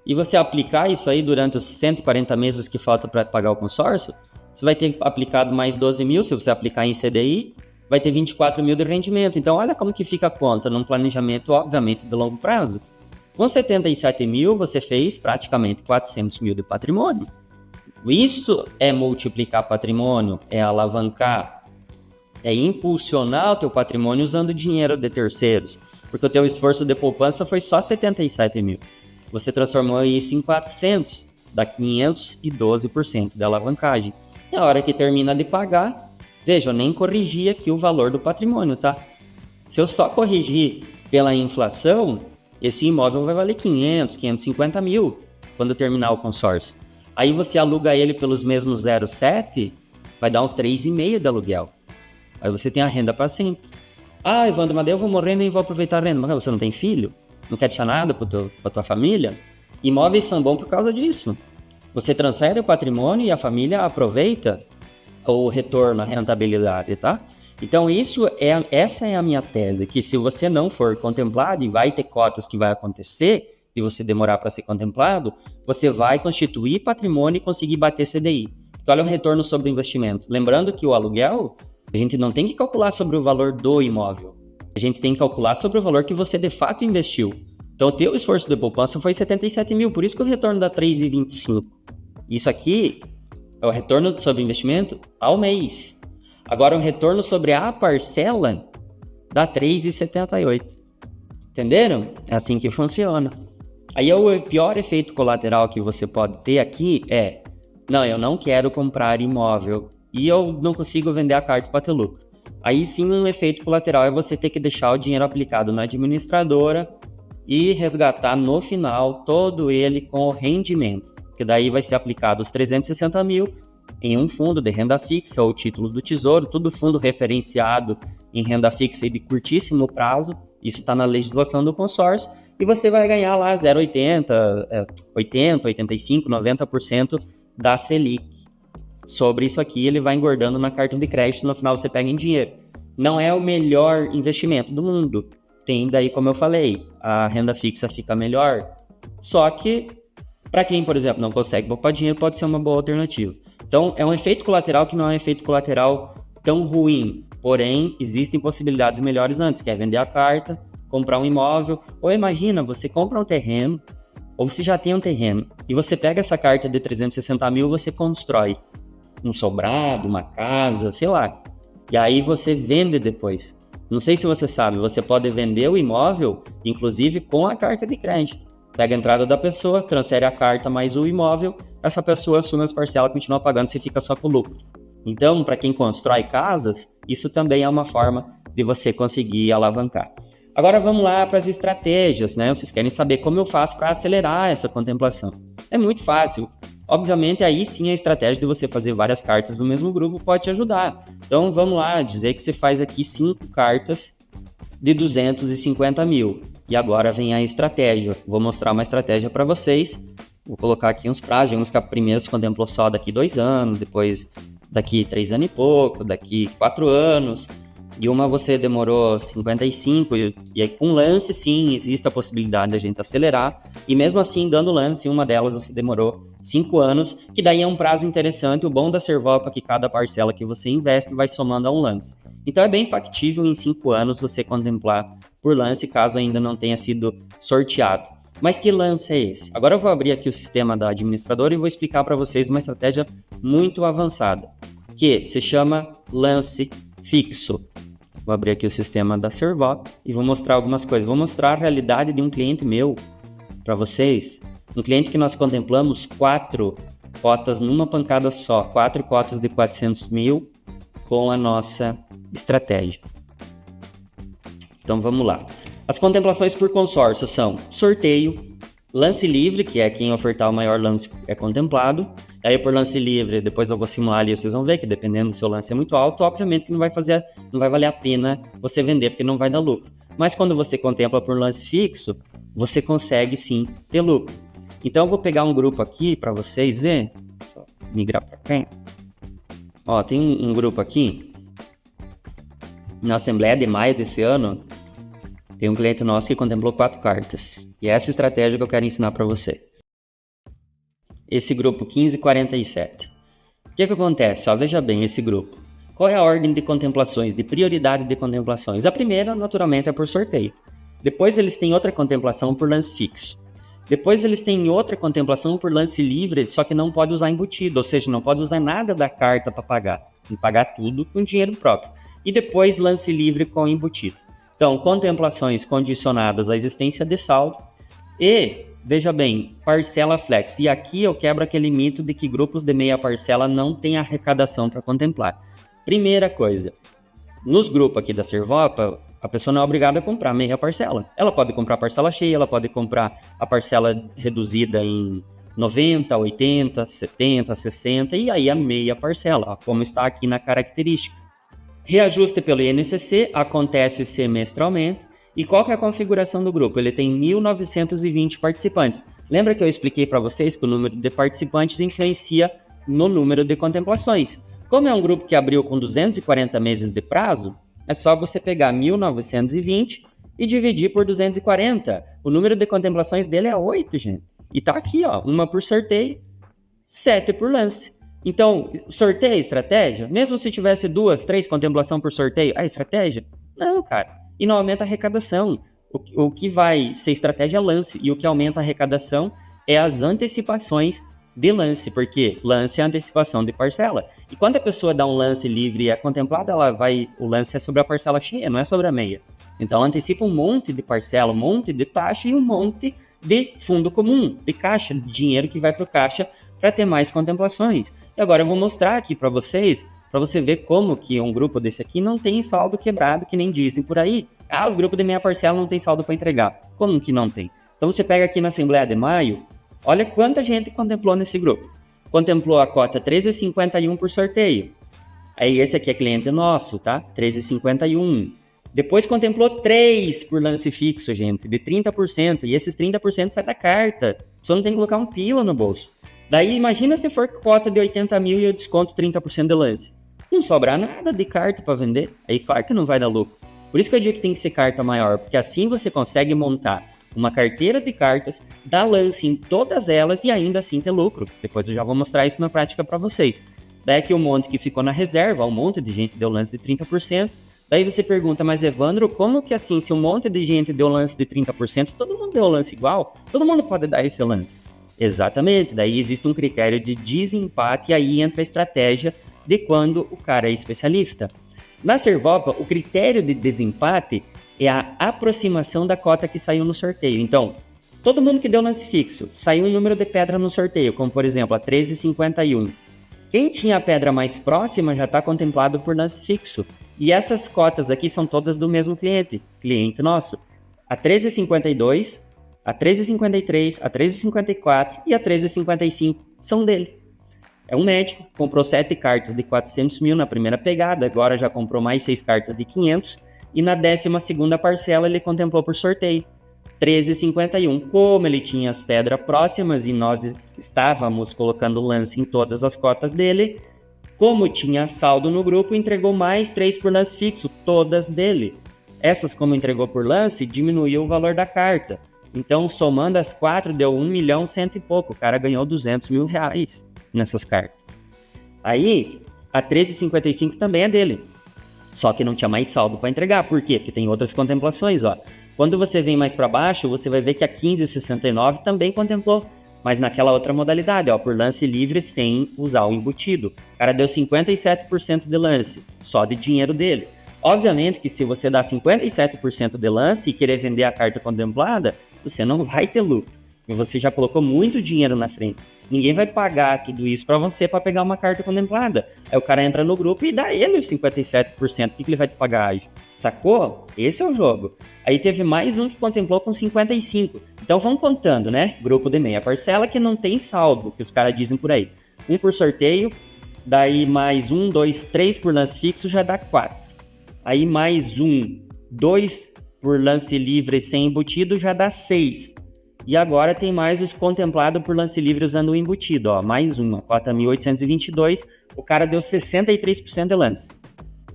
E você aplicar isso aí durante os 140 meses que falta para pagar o consórcio, você vai ter aplicado mais 12 mil, se você aplicar em CDI, vai ter 24 mil de rendimento. Então olha como que fica a conta num planejamento, obviamente, de longo prazo. Com 77 mil, você fez praticamente 400 mil de patrimônio. Isso é multiplicar patrimônio, é alavancar, é impulsionar o teu patrimônio usando dinheiro de terceiros. Porque o teu esforço de poupança foi só 77 mil. Você transformou isso em 400, dá 512% de alavancagem. E a hora que termina de pagar, veja, eu nem corrigi aqui o valor do patrimônio, tá? Se eu só corrigir pela inflação, esse imóvel vai valer 500, 550 mil quando terminar o consórcio. Aí você aluga ele pelos mesmos 0,7, vai dar uns 3,5 de aluguel. Aí você tem a renda para sempre. Ah, Evandro, mas daí eu vou morrendo e vou aproveitar a renda. Mas você não tem filho? Não quer deixar nada pra tua família? Imóveis são bons por causa disso. Você transfere o patrimônio e a família aproveita o retorno, a rentabilidade, tá? Então essa é a minha tese, que se você não for contemplado, e vai ter cotas que vai acontecer, se você demorar para ser contemplado, você vai constituir patrimônio e conseguir bater CDI. Então olha o retorno sobre o investimento. Lembrando que o aluguel, a gente não tem que calcular sobre o valor do imóvel, a gente tem que calcular sobre o valor que você de fato investiu. Então o teu esforço de poupança foi 77 mil, por isso que o retorno dá 3,25. Isso aqui é o retorno sobre investimento ao mês. Agora o retorno sobre a parcela dá 3,78. Entenderam? É assim que funciona. Aí o pior efeito colateral que você pode ter aqui é: não, eu não quero comprar imóvel e eu não consigo vender a carta para ter lucro. Aí sim, um efeito colateral é você ter que deixar o dinheiro aplicado na administradora e resgatar no final todo ele com o rendimento, que daí vai ser aplicado os 360 mil em um fundo de renda fixa ou título do Tesouro, tudo fundo referenciado em renda fixa e de curtíssimo prazo, isso está na legislação do consórcio, e você vai ganhar lá 0,80, 80, 85, 90% da Selic. Sobre isso aqui, ele vai engordando na carta de crédito, no final você pega em dinheiro. Não é o melhor investimento do mundo. Tem daí, como eu falei, a renda fixa fica melhor. Só que, para quem, por exemplo, não consegue poupar dinheiro, pode ser uma boa alternativa. Então, é um efeito colateral que não é um efeito colateral tão ruim. Porém, existem possibilidades melhores antes, que é vender a carta, comprar um imóvel. Ou imagina, você compra um terreno, ou você já tem um terreno, e você pega essa carta de 360 mil, você constrói um sobrado, uma casa, sei lá. E aí você vende depois. Não sei se você sabe, você pode vender o imóvel, inclusive com a carta de crédito. Pega a entrada da pessoa, transfere a carta mais o imóvel, essa pessoa assume as parcelas, continua pagando, você fica só com o lucro. Então, para quem constrói casas, isso também é uma forma de você conseguir alavancar. Agora vamos lá para as estratégias, né? Vocês querem saber como eu faço para acelerar essa contemplação. É muito fácil. Obviamente, aí sim a estratégia de você fazer várias cartas no mesmo grupo pode te ajudar. Então, vamos lá, dizer que você faz aqui 5 cartas de 250 mil. E agora vem a estratégia. Vou mostrar uma estratégia para vocês. Vou colocar aqui uns prazos. Digamos que a primeira se contemplou só daqui 2 anos, depois daqui 3 anos e pouco, daqui 4 anos. E uma você demorou 55, e aí com lance sim, existe a possibilidade de a gente acelerar, e mesmo assim dando lance, uma delas você demorou 5 anos, que daí é um prazo interessante. O bom da Servopa é que cada parcela que você investe vai somando a um lance. Então é bem factível em 5 anos você contemplar por lance, caso ainda não tenha sido sorteado. Mas que lance é esse? Agora eu vou abrir aqui o sistema da administradora e vou explicar para vocês uma estratégia muito avançada, que se chama lance fixo. Vou abrir aqui o sistema da Servopa e vou mostrar algumas coisas. Vou mostrar a realidade de um cliente meu para vocês. Um cliente que nós contemplamos 4 cotas numa pancada só. 4 cotas de 400 mil com a nossa estratégia. Então vamos lá. As contemplações por consórcio são sorteio, lance livre, que é quem ofertar o maior lance é contemplado. Aí por lance livre, depois eu vou simular ali, vocês vão ver que dependendo do seu lance é muito alto, obviamente que não vai valer a pena você vender, porque não vai dar lucro. Mas quando você contempla por lance fixo, você consegue sim ter lucro. Então eu vou pegar um grupo aqui para vocês verem. Só migrar para cá. Ó, tem um grupo aqui. Na Assembleia de maio desse ano, tem um cliente nosso que contemplou 4 cartas. E é essa estratégia que eu quero ensinar para você. Esse grupo 1547. O que acontece? Ó, veja bem esse grupo. Qual é a ordem de contemplações, de prioridade de contemplações? A primeira, naturalmente, é por sorteio. Depois eles têm outra contemplação por lance fixo. Depois eles têm outra contemplação por lance livre, só que não pode usar embutido, ou seja, não pode usar nada da carta para pagar. Tem que pagar tudo com dinheiro próprio. E depois lance livre com embutido. Então, contemplações condicionadas à existência de saldo e, veja bem, parcela flex. E aqui eu quebro aquele mito de que grupos de meia parcela não têm arrecadação para contemplar. Primeira coisa, nos grupos aqui da Servopa, a pessoa não é obrigada a comprar meia parcela. Ela pode comprar a parcela cheia, ela pode comprar a parcela reduzida em 90, 80, 70, 60 e aí a meia parcela, como está aqui na característica. Reajuste pelo INCC acontece semestralmente. E qual que é a configuração do grupo? Ele tem 1.920 participantes. Lembra que eu expliquei para vocês que o número de participantes influencia no número de contemplações? Como é um grupo que abriu com 240 meses de prazo, é só você pegar 1.920 e dividir por 240. O número de contemplações dele é 8, gente. E tá aqui, ó, uma por sorteio, 7 por lance. Então, sorteio é estratégia? Mesmo se tivesse 2, 3 contemplação por sorteio, é estratégia? Não, cara. E não aumenta a arrecadação. O que vai ser estratégia é lance. E o que aumenta a arrecadação é as antecipações de lance, porque lance é antecipação de parcela. E quando a pessoa dá um lance livre e é contemplada, o lance é sobre a parcela cheia, não é sobre a meia. Então ela antecipa um monte de parcela, um monte de taxa e um monte de fundo comum, de caixa, de dinheiro que vai para o caixa para ter mais contemplações. E agora eu vou mostrar aqui para vocês, para você ver como que um grupo desse aqui não tem saldo quebrado, que nem dizem por aí. Ah, os grupos de meia parcela não tem saldo para entregar. Como que não tem? Então você pega aqui na Assembleia de Maio, olha quanta gente contemplou nesse grupo. Contemplou a cota 13,51 por sorteio. Aí esse aqui é cliente nosso, tá? 13,51. Depois contemplou 3 por lance fixo, gente, de 30%. E esses 30% sai da carta. Você não tem que colocar um pila no bolso. Daí imagina se for cota de 80 mil e eu desconto 30% de lance. Não sobra nada de carta para vender. Aí claro que não vai dar lucro. Por isso que eu digo que tem que ser carta maior, porque assim você consegue montar uma carteira de cartas, dar lance em todas elas e ainda assim ter lucro. Depois eu já vou mostrar isso na prática para vocês. Daí aqui um monte que ficou na reserva, um monte de gente deu lance de 30%. Daí você pergunta, mas Evandro, como que assim, se um monte de gente deu lance de 30%, todo mundo deu lance igual? Todo mundo pode dar esse lance. Exatamente, daí existe um critério de desempate e aí entra a estratégia de quando o cara é especialista. Na Servopa, o critério de desempate é a aproximação da cota que saiu no sorteio. Então, todo mundo que deu lance fixo, saiu um número de pedra no sorteio, como por exemplo a 13,51. Quem tinha a pedra mais próxima já está contemplado por lance fixo. E essas cotas aqui são todas do mesmo cliente nosso. A 13,52, a 13,53, a 13,54 e a 13,55 são dele. É um médico, comprou 7 cartas de 400 mil na primeira pegada, agora já comprou mais 6 cartas de 500, e na 12ª parcela ele contemplou por sorteio, 13,51. Como ele tinha as pedras próximas e nós estávamos colocando lance em todas as cotas dele, como tinha saldo no grupo, entregou mais 3 por lance fixo, todas dele. Essas, como entregou por lance, diminuiu o valor da carta. Então, somando as 4, deu 1 milhão cento e pouco. O cara ganhou 200 mil reais nessas cartas. Aí, a 13,55 também é dele. Só que não tinha mais saldo para entregar. Por quê? Porque tem outras contemplações, ó. Quando você vem mais para baixo, você vai ver que a 15,69 também contemplou. Mas naquela outra modalidade, ó, por lance livre sem usar o embutido. O cara deu 57% de lance, só de dinheiro dele. Obviamente que se você dá 57% de lance e querer vender a carta contemplada, você não vai ter lucro. E você já colocou muito dinheiro na frente. Ninguém vai pagar tudo isso para você para pegar uma carta contemplada. Aí o cara entra no grupo e dá ele os 57%. O que ele vai te pagar? Sacou? Esse é o jogo. Aí teve mais um que contemplou com 55%. Então vamos contando, né? Grupo de meia parcela que não tem saldo, que os caras dizem por aí. 1 por sorteio, daí mais 1, 2, 3 por lance fixo já dá 4. Aí mais 1, 2 por lance livre sem embutido já dá 6. E agora tem mais os contemplados por lance livre usando o embutido, ó, mais uma, cota 1.822, o cara deu 63% de lance.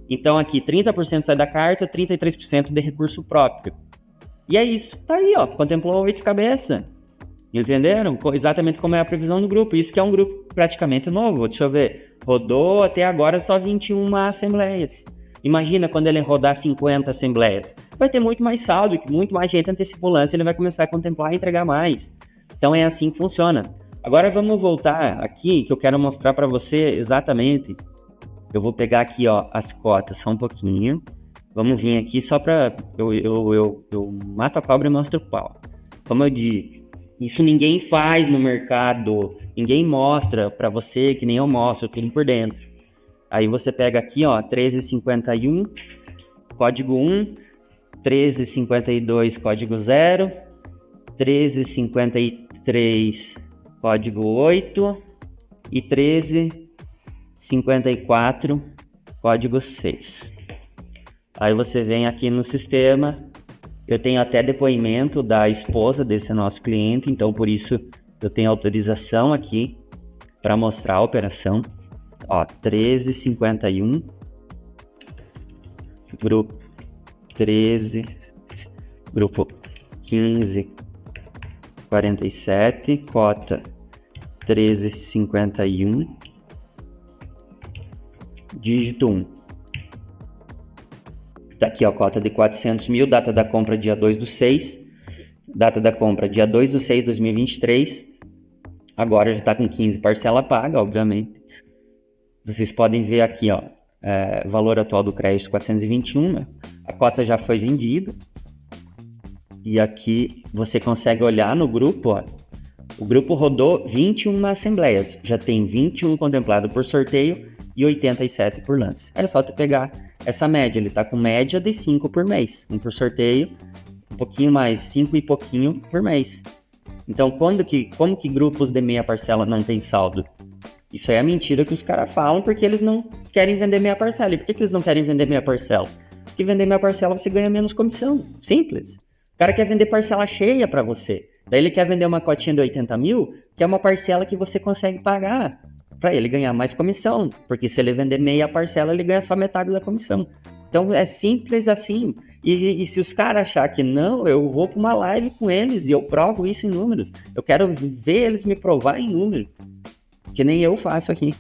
Então aqui 30% sai da carta, 33% de recurso próprio. E é isso, tá aí, ó, contemplou 8 cabeças. Entenderam? Exatamente como é a previsão do grupo. Isso que é um grupo praticamente novo, deixa eu ver. Rodou até agora só 21 assembleias. Imagina quando ele rodar 50 assembleias. Vai ter muito mais saldo, que muito mais gente antecipou o lance, ele vai começar a contemplar e entregar mais. Então é assim que funciona. Agora vamos voltar aqui, que eu quero mostrar para você exatamente. Eu vou pegar aqui, ó, as cotas só um pouquinho. Vamos vir aqui só para... Eu mato a cobra e mostro o pau. Como eu digo, isso ninguém faz no mercado. Ninguém mostra para você, que nem eu mostro, tudo por dentro. Aí você pega aqui, ó, 13,51, código 1, 13,52, código 0, 13,53, código 8 e 13,54, código 6. Aí você vem aqui no sistema, eu tenho até depoimento da esposa desse nosso cliente, então por isso eu tenho autorização aqui para mostrar a operação. Ó, 13,51, grupo 13, grupo 15,47, cota 13,51, dígito 1. Tá aqui, ó, cota de 400 mil, data da compra dia 2/6, data da compra dia 2/6 de 2023, agora já está com 15 parcela paga, obviamente. Vocês podem ver aqui, ó, valor atual do crédito 421, né? A cota já foi vendida. E aqui você consegue olhar no grupo, ó, o grupo rodou 21 assembleias, já tem 21 contemplado por sorteio e 87 por lance. É só tu pegar essa média, ele tá com média de 5 por mês, um por sorteio, um pouquinho mais, 5 e pouquinho por mês. Então, como que grupos de meia parcela não tem saldo? Isso aí é mentira que os caras falam porque eles não querem vender meia parcela. E por que eles não querem vender meia parcela? Porque vender meia parcela você ganha menos comissão. Simples. O cara quer vender parcela cheia para você. Daí ele quer vender uma cotinha de 80 mil, que é uma parcela que você consegue pagar, para ele ganhar mais comissão. Porque se ele vender meia parcela, ele ganha só metade da comissão. Então é simples assim. E se os caras achar que não, eu vou para uma live com eles e eu provo isso em números. Eu quero ver eles me provar em números. Que nem eu faço aqui.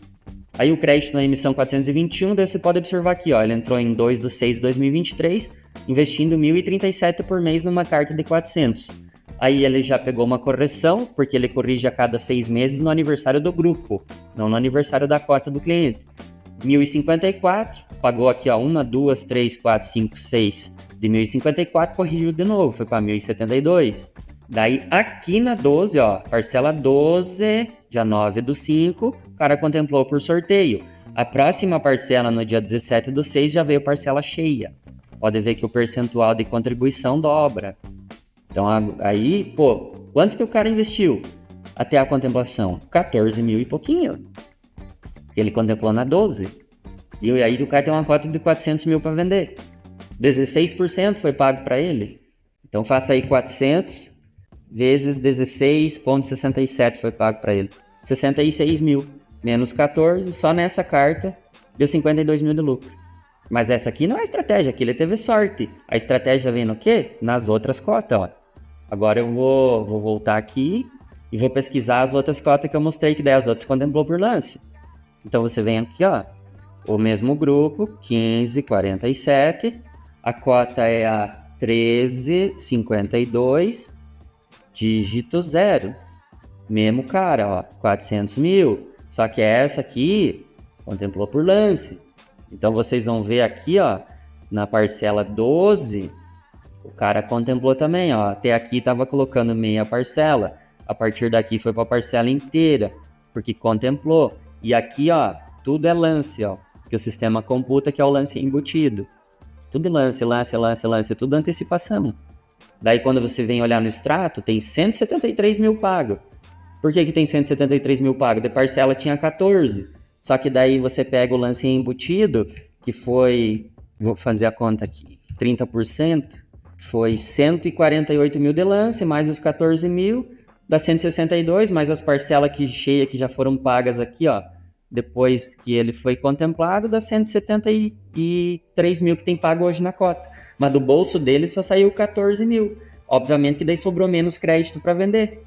Aí o crédito na emissão 421, daí você pode observar aqui, ó, ele entrou em 2/6 de 2023, investindo 1.037 por mês numa carta de 400. Aí ele já pegou uma correção, porque ele corrige a cada 6 meses no aniversário do grupo, não no aniversário da cota do cliente. 1.054, pagou aqui, ó, 1, 2, 3, 4, 5, 6 de 1.054, corrigiu de novo, foi para 1.072. Daí aqui na 12, ó, parcela 12, dia 9/5, o cara contemplou por sorteio. A próxima parcela no dia 17/6 já veio parcela cheia. Pode ver que o percentual de contribuição dobra. Então aí, pô, quanto que o cara investiu até a contemplação? 14 mil e pouquinho. Ele contemplou na 12. E aí o cara tem uma cota de 400 mil para vender. 16% foi pago para ele. Então faça aí 400 vezes 16,67 foi pago para ele. 66 mil, menos 14, só nessa carta deu 52 mil de lucro. Mas essa aqui não é a estratégia, aqui ele teve sorte. A estratégia vem no quê? Nas outras cotas, ó. Agora eu vou voltar aqui e vou pesquisar as outras cotas que eu mostrei, que daí as outras contemplou por lance. Então você vem aqui, ó, o mesmo grupo, 15,47, a cota é a 13,52, dígito 0, mesmo cara, ó, 400 mil, só que essa aqui contemplou por lance. Então vocês vão ver aqui, ó, na parcela 12, o cara contemplou também, ó, até aqui tava colocando meia parcela, a partir daqui foi para a parcela inteira, porque contemplou. E aqui, ó, tudo é lance, ó, que o sistema computa que é o lance embutido. Tudo lance, tudo antecipação. Daí quando você vem olhar no extrato, tem 173 mil pago. Por que tem 173 mil pago? De parcela tinha 14. Só que daí você pega o lance embutido, que foi, vou fazer a conta aqui, 30%, foi 148 mil de lance, mais os 14 mil, dá 162, mais as parcelas cheias que já foram pagas aqui, ó, depois que ele foi contemplado, dá 173 mil que tem pago hoje na cota. Mas do bolso dele só saiu 14 mil. Obviamente que daí sobrou menos crédito para vender.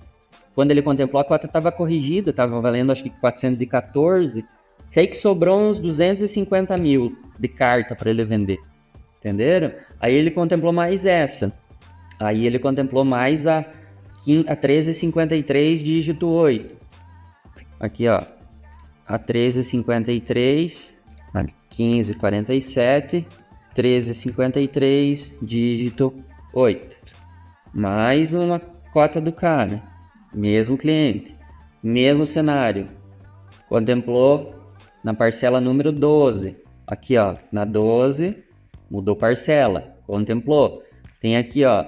Quando ele contemplou, a cota estava corrigida, estava valendo acho que 414. Sei que sobrou uns 250 mil de carta para ele vender. Entenderam? Aí ele contemplou mais essa. Aí ele contemplou mais a 13,53, dígito 8. Aqui, ó. A 13,53, 15,47, 13,53, dígito 8. Mais uma cota do cara. Mesmo cliente. Mesmo cenário. Contemplou na parcela número 12. Aqui, ó. Na 12, mudou parcela. Contemplou. Tem aqui, ó.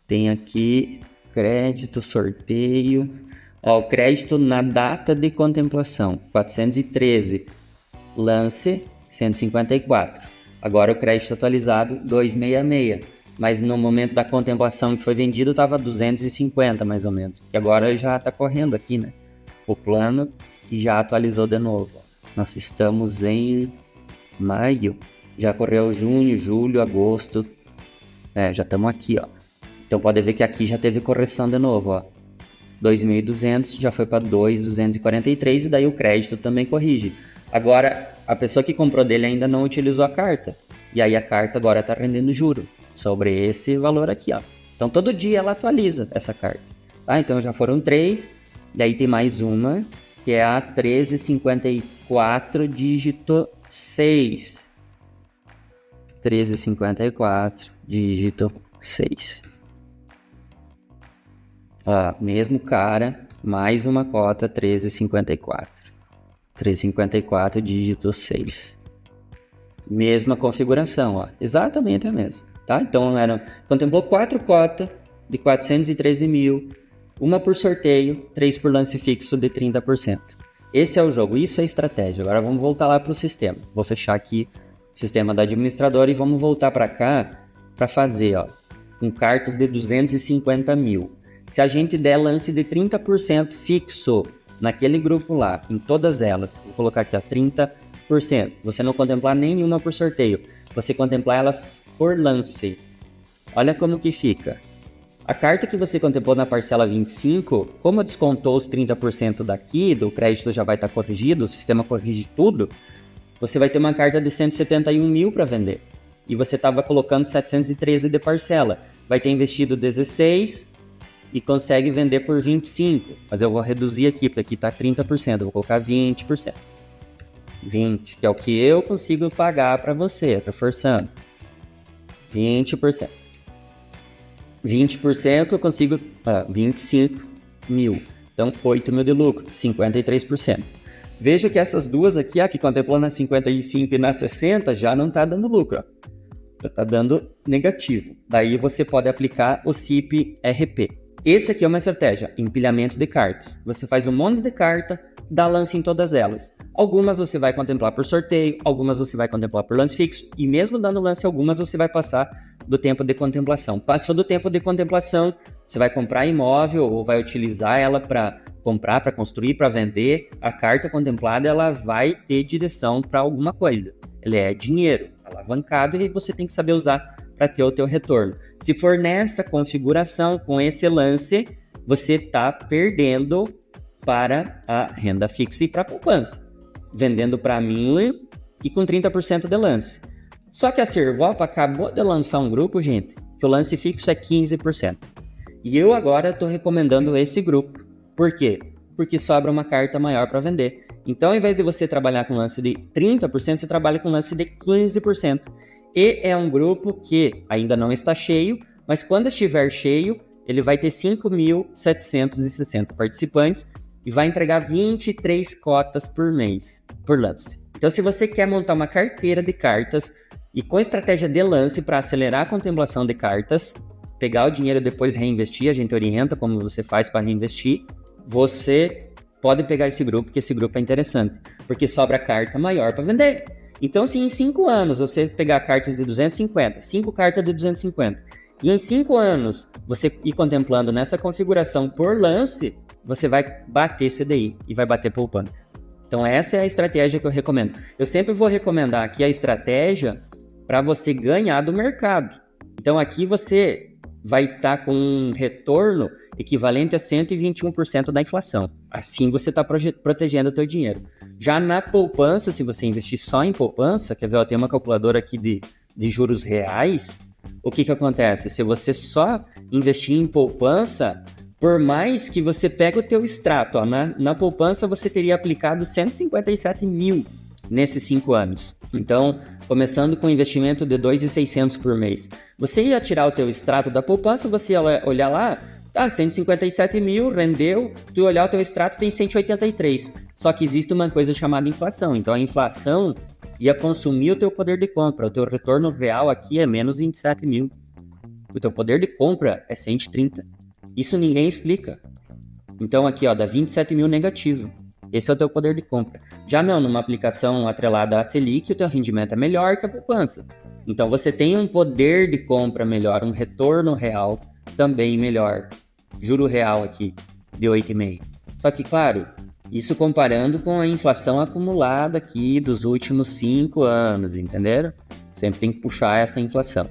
Tem aqui crédito, sorteio. Ó, o crédito na data de contemplação, 413. Lance, 154. Agora o crédito atualizado 266, mas no momento da contemplação que foi vendido estava 250 mais ou menos, que agora já está correndo aqui, né? O plano e já atualizou de novo. Nós estamos em maio, já correu junho, julho, agosto, já estamos aqui, ó. Então pode ver que aqui já teve correção de novo, ó. 2.200 já foi para 2.243 e daí o crédito também corrige. Agora, a pessoa que comprou dele ainda não utilizou a carta. E aí a carta agora está rendendo juro sobre esse valor aqui, ó. Então todo dia ela atualiza essa carta. Tá? Então já foram 3, daí tem mais uma, que é a 1354 dígito 6. 1354 dígito 6. Mesmo cara, mais uma cota 1354. 1354 dígito 6. Mesma configuração, ó. Exatamente a mesma, tá? Então contemplou 4 cotas de 413 mil, uma por sorteio, 3 por lance fixo de 30%. Esse é o jogo, isso é estratégia. Agora vamos voltar lá para o sistema. Vou fechar aqui o sistema da administradora e vamos voltar para cá para fazer, ó, com cartas de 250 mil. Se a gente der lance de 30% fixo naquele grupo lá, em todas elas, vou colocar aqui, ó, 30%. Você não contemplar nenhuma por sorteio, você contemplar elas por lance. Olha como que fica. A carta que você contemplou na parcela 25, como descontou os 30% daqui, do crédito já vai estar corrigido, o sistema corrige tudo, você vai ter uma carta de 171 mil para vender. E você estava colocando 713 de parcela. Vai ter investido 16 e consegue vender por 25. Mas eu vou reduzir aqui, porque aqui está 30%. Eu vou colocar 20%. 20%, que é o que eu consigo pagar para você. Estou forçando. 20%. 20% eu consigo 25 mil. Então, 8 mil de lucro, 53%. Veja que essas duas aqui, que contemplou na 55 e na 60, já não está dando lucro. Ó. Já está dando negativo. Daí você pode aplicar o CIP RP. Esse aqui é uma estratégia, empilhamento de cartas. Você faz um monte de carta, dá lance em todas elas. Algumas você vai contemplar por sorteio, algumas você vai contemplar por lance fixo, e mesmo dando lance algumas você vai passar do tempo de contemplação. Passou do tempo de contemplação, você vai comprar imóvel ou vai utilizar ela para comprar, para construir, para vender. A carta contemplada ela vai ter direção para alguma coisa. Ela é dinheiro alavancado e você tem que saber usar para ter o teu retorno. Se for nessa configuração, com esse lance, você está perdendo para a renda fixa e para a poupança, vendendo para mim e com 30% de lance. Só que a Servopa acabou de lançar um grupo, gente, que o lance fixo é 15%. E eu agora estou recomendando esse grupo. Por quê? Porque sobra uma carta maior para vender. Então, ao invés de você trabalhar com lance de 30%, você trabalha com lance de 15%. E é um grupo que ainda não está cheio, mas quando estiver cheio, ele vai ter 5.760 participantes e vai entregar 23 cotas por mês, por lance. Então, se você quer montar uma carteira de cartas e com estratégia de lance para acelerar a contemplação de cartas, pegar o dinheiro e depois reinvestir, a gente orienta como você faz para reinvestir, você pode pegar esse grupo, porque esse grupo é interessante, porque sobra carta maior para vender. Então, se em 5 anos você pegar cartas de 250, 5 cartas de 250, e em 5 anos você ir contemplando nessa configuração por lance, você vai bater CDI e vai bater poupança. Então, essa é a estratégia que eu recomendo. Eu sempre vou recomendar aqui a estratégia para você ganhar do mercado. Então, aqui você vai estar com um retorno equivalente a 121% da inflação. Assim você está protegendo o teu dinheiro. Já na poupança, se você investir só em poupança, quer ver, eu tenho uma calculadora aqui de juros reais, o que acontece? Se você só investir em poupança, por mais que você pegue o teu extrato, ó, na poupança você teria aplicado 157 mil nesses 5 anos. Então, começando com um investimento de 2.600 por mês. Você ia tirar o teu extrato da poupança, você ia olhar lá, 157 mil, rendeu, tu olhar o teu extrato tem 183. Só que existe uma coisa chamada inflação. Então, a inflação ia consumir o teu poder de compra. O teu retorno real aqui é menos 27 mil. O teu poder de compra é 130. Isso ninguém explica. Então, aqui, ó, dá 27 mil negativo. Esse é o teu poder de compra. Já não, numa aplicação atrelada à Selic, o teu rendimento é melhor que a poupança. Então você tem um poder de compra melhor, um retorno real também melhor. Juro real aqui, de 8,5. Só que, claro, isso comparando com a inflação acumulada aqui dos últimos 5 anos, entenderam? Sempre tem que puxar essa inflação.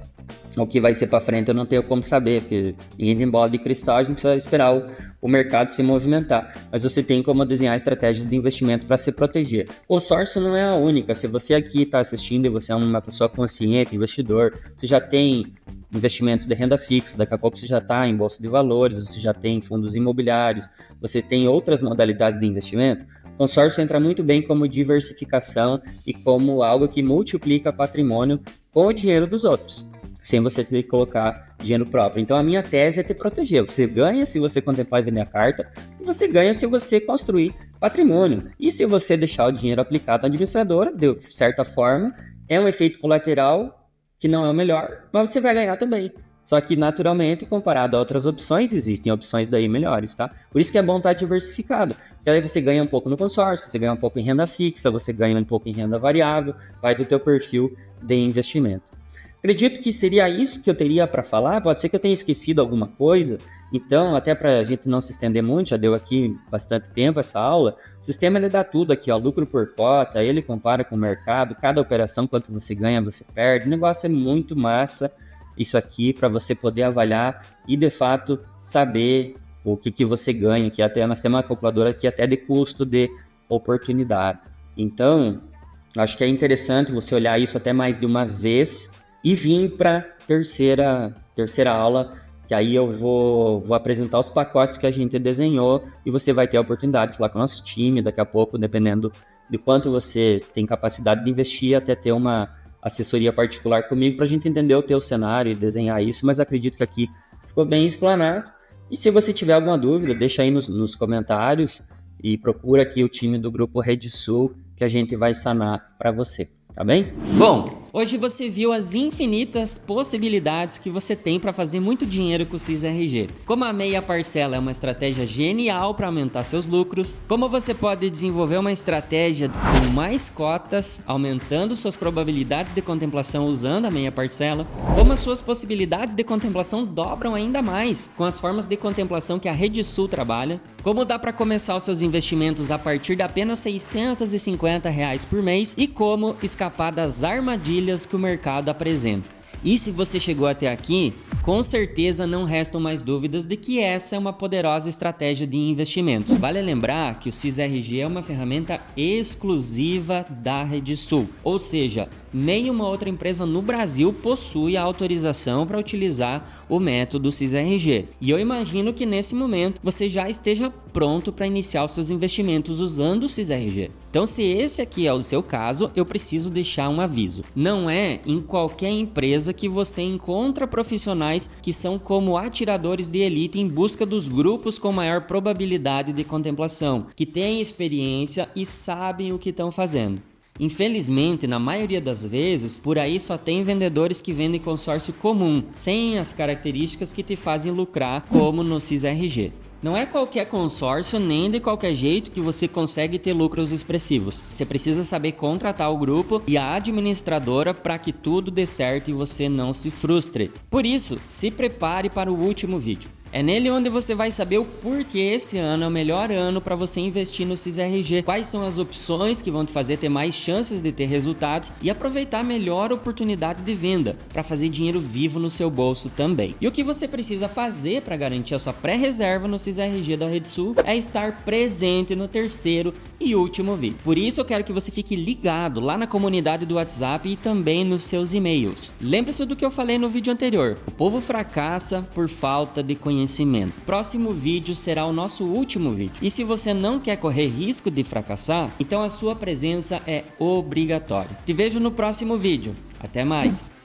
O que vai ser para frente eu não tenho como saber, porque ninguém tem bola de cristal, a gente precisa esperar o mercado se movimentar. Mas você tem como desenhar estratégias de investimento para se proteger. O consórcio não é a única. Se você aqui está assistindo e você é uma pessoa consciente, investidor, você já tem investimentos de renda fixa, daqui a pouco você já está em bolsa de valores, você já tem fundos imobiliários, você tem outras modalidades de investimento. O consórcio entra muito bem como diversificação e como algo que multiplica patrimônio com o dinheiro dos outros, sem você ter que colocar dinheiro próprio. Então a minha tese é te proteger. Você ganha se você contemplar e vender a carta, e você ganha se você construir patrimônio. E se você deixar o dinheiro aplicado na administradora, de certa forma, é um efeito colateral que não é o melhor, mas você vai ganhar também. Só que, naturalmente, comparado a outras opções, existem opções daí melhores, tá? Por isso que é bom estar diversificado. Porque aí você ganha um pouco no consórcio, você ganha um pouco em renda fixa, você ganha um pouco em renda variável, vai do teu perfil de investimento. Acredito que seria isso que eu teria para falar. Pode ser que eu tenha esquecido alguma coisa. Então, até para a gente não se estender muito, já deu aqui bastante tempo essa aula, o sistema ele dá tudo aqui, ó, lucro por cota, ele compara com o mercado, cada operação, quanto você ganha, você perde. O negócio é muito massa isso aqui para você poder avaliar e, de fato, saber o que você ganha, que até nós temos uma calculadora aqui até de custo de oportunidade. Então, acho que é interessante você olhar isso até mais de uma vez e vir para terceira aula, que aí eu vou apresentar os pacotes que a gente desenhou e você vai ter oportunidades lá com o nosso time, daqui a pouco, dependendo de quanto você tem capacidade de investir, até ter uma assessoria particular comigo para a gente entender o teu cenário e desenhar isso, mas acredito que aqui ficou bem explanado. E se você tiver alguma dúvida, deixa aí nos comentários e procura aqui o time do Grupo Rede Sul que a gente vai sanar para você, tá bem? Bom, hoje você viu as infinitas possibilidades que você tem para fazer muito dinheiro com o CISRG. Como a meia parcela é uma estratégia genial para aumentar seus lucros, como você pode desenvolver uma estratégia com mais cotas, aumentando suas probabilidades de contemplação usando a meia parcela, como as suas possibilidades de contemplação dobram ainda mais com as formas de contemplação que a Rede Sul trabalha, como dá para começar os seus investimentos a partir de apenas R$ 650 por mês e como escapar das armadilhas que o mercado apresenta. E se você chegou até aqui, com certeza não restam mais dúvidas de que essa é uma poderosa estratégia de investimentos. Vale lembrar que o CISRG é uma ferramenta exclusiva da Rede Sul, ou seja, nenhuma outra empresa no Brasil possui a autorização para utilizar o método CISRG. E eu imagino que nesse momento você já esteja pronto para iniciar os seus investimentos usando o CISRG. Então, se esse aqui é o seu caso, eu preciso deixar um aviso. Não é em qualquer empresa que você encontra profissionais que são como atiradores de elite em busca dos grupos com maior probabilidade de contemplação, que têm experiência e sabem o que estão fazendo. Infelizmente, na maioria das vezes, por aí só tem vendedores que vendem consórcio comum, sem as características que te fazem lucrar, como no CISRG. Não é qualquer consórcio nem de qualquer jeito que você consegue ter lucros expressivos. Você precisa saber contratar o grupo e a administradora para que tudo dê certo e você não se frustre. Por isso, se prepare para o último vídeo. É nele onde você vai saber o porquê esse ano é o melhor ano para você investir no CISRG, quais são as opções que vão te fazer ter mais chances de ter resultados e aproveitar a melhor oportunidade de venda para fazer dinheiro vivo no seu bolso também. E o que você precisa fazer para garantir a sua pré-reserva no CISRG da Rede Sul é estar presente no terceiro e último vídeo. Por isso eu quero que você fique ligado lá na comunidade do WhatsApp e também nos seus e-mails. Lembre-se do que eu falei no vídeo anterior. O povo fracassa por falta de conhecimento. Próximo vídeo será o nosso último vídeo. E se você não quer correr risco de fracassar, então a sua presença é obrigatória. Te vejo no próximo vídeo. Até mais!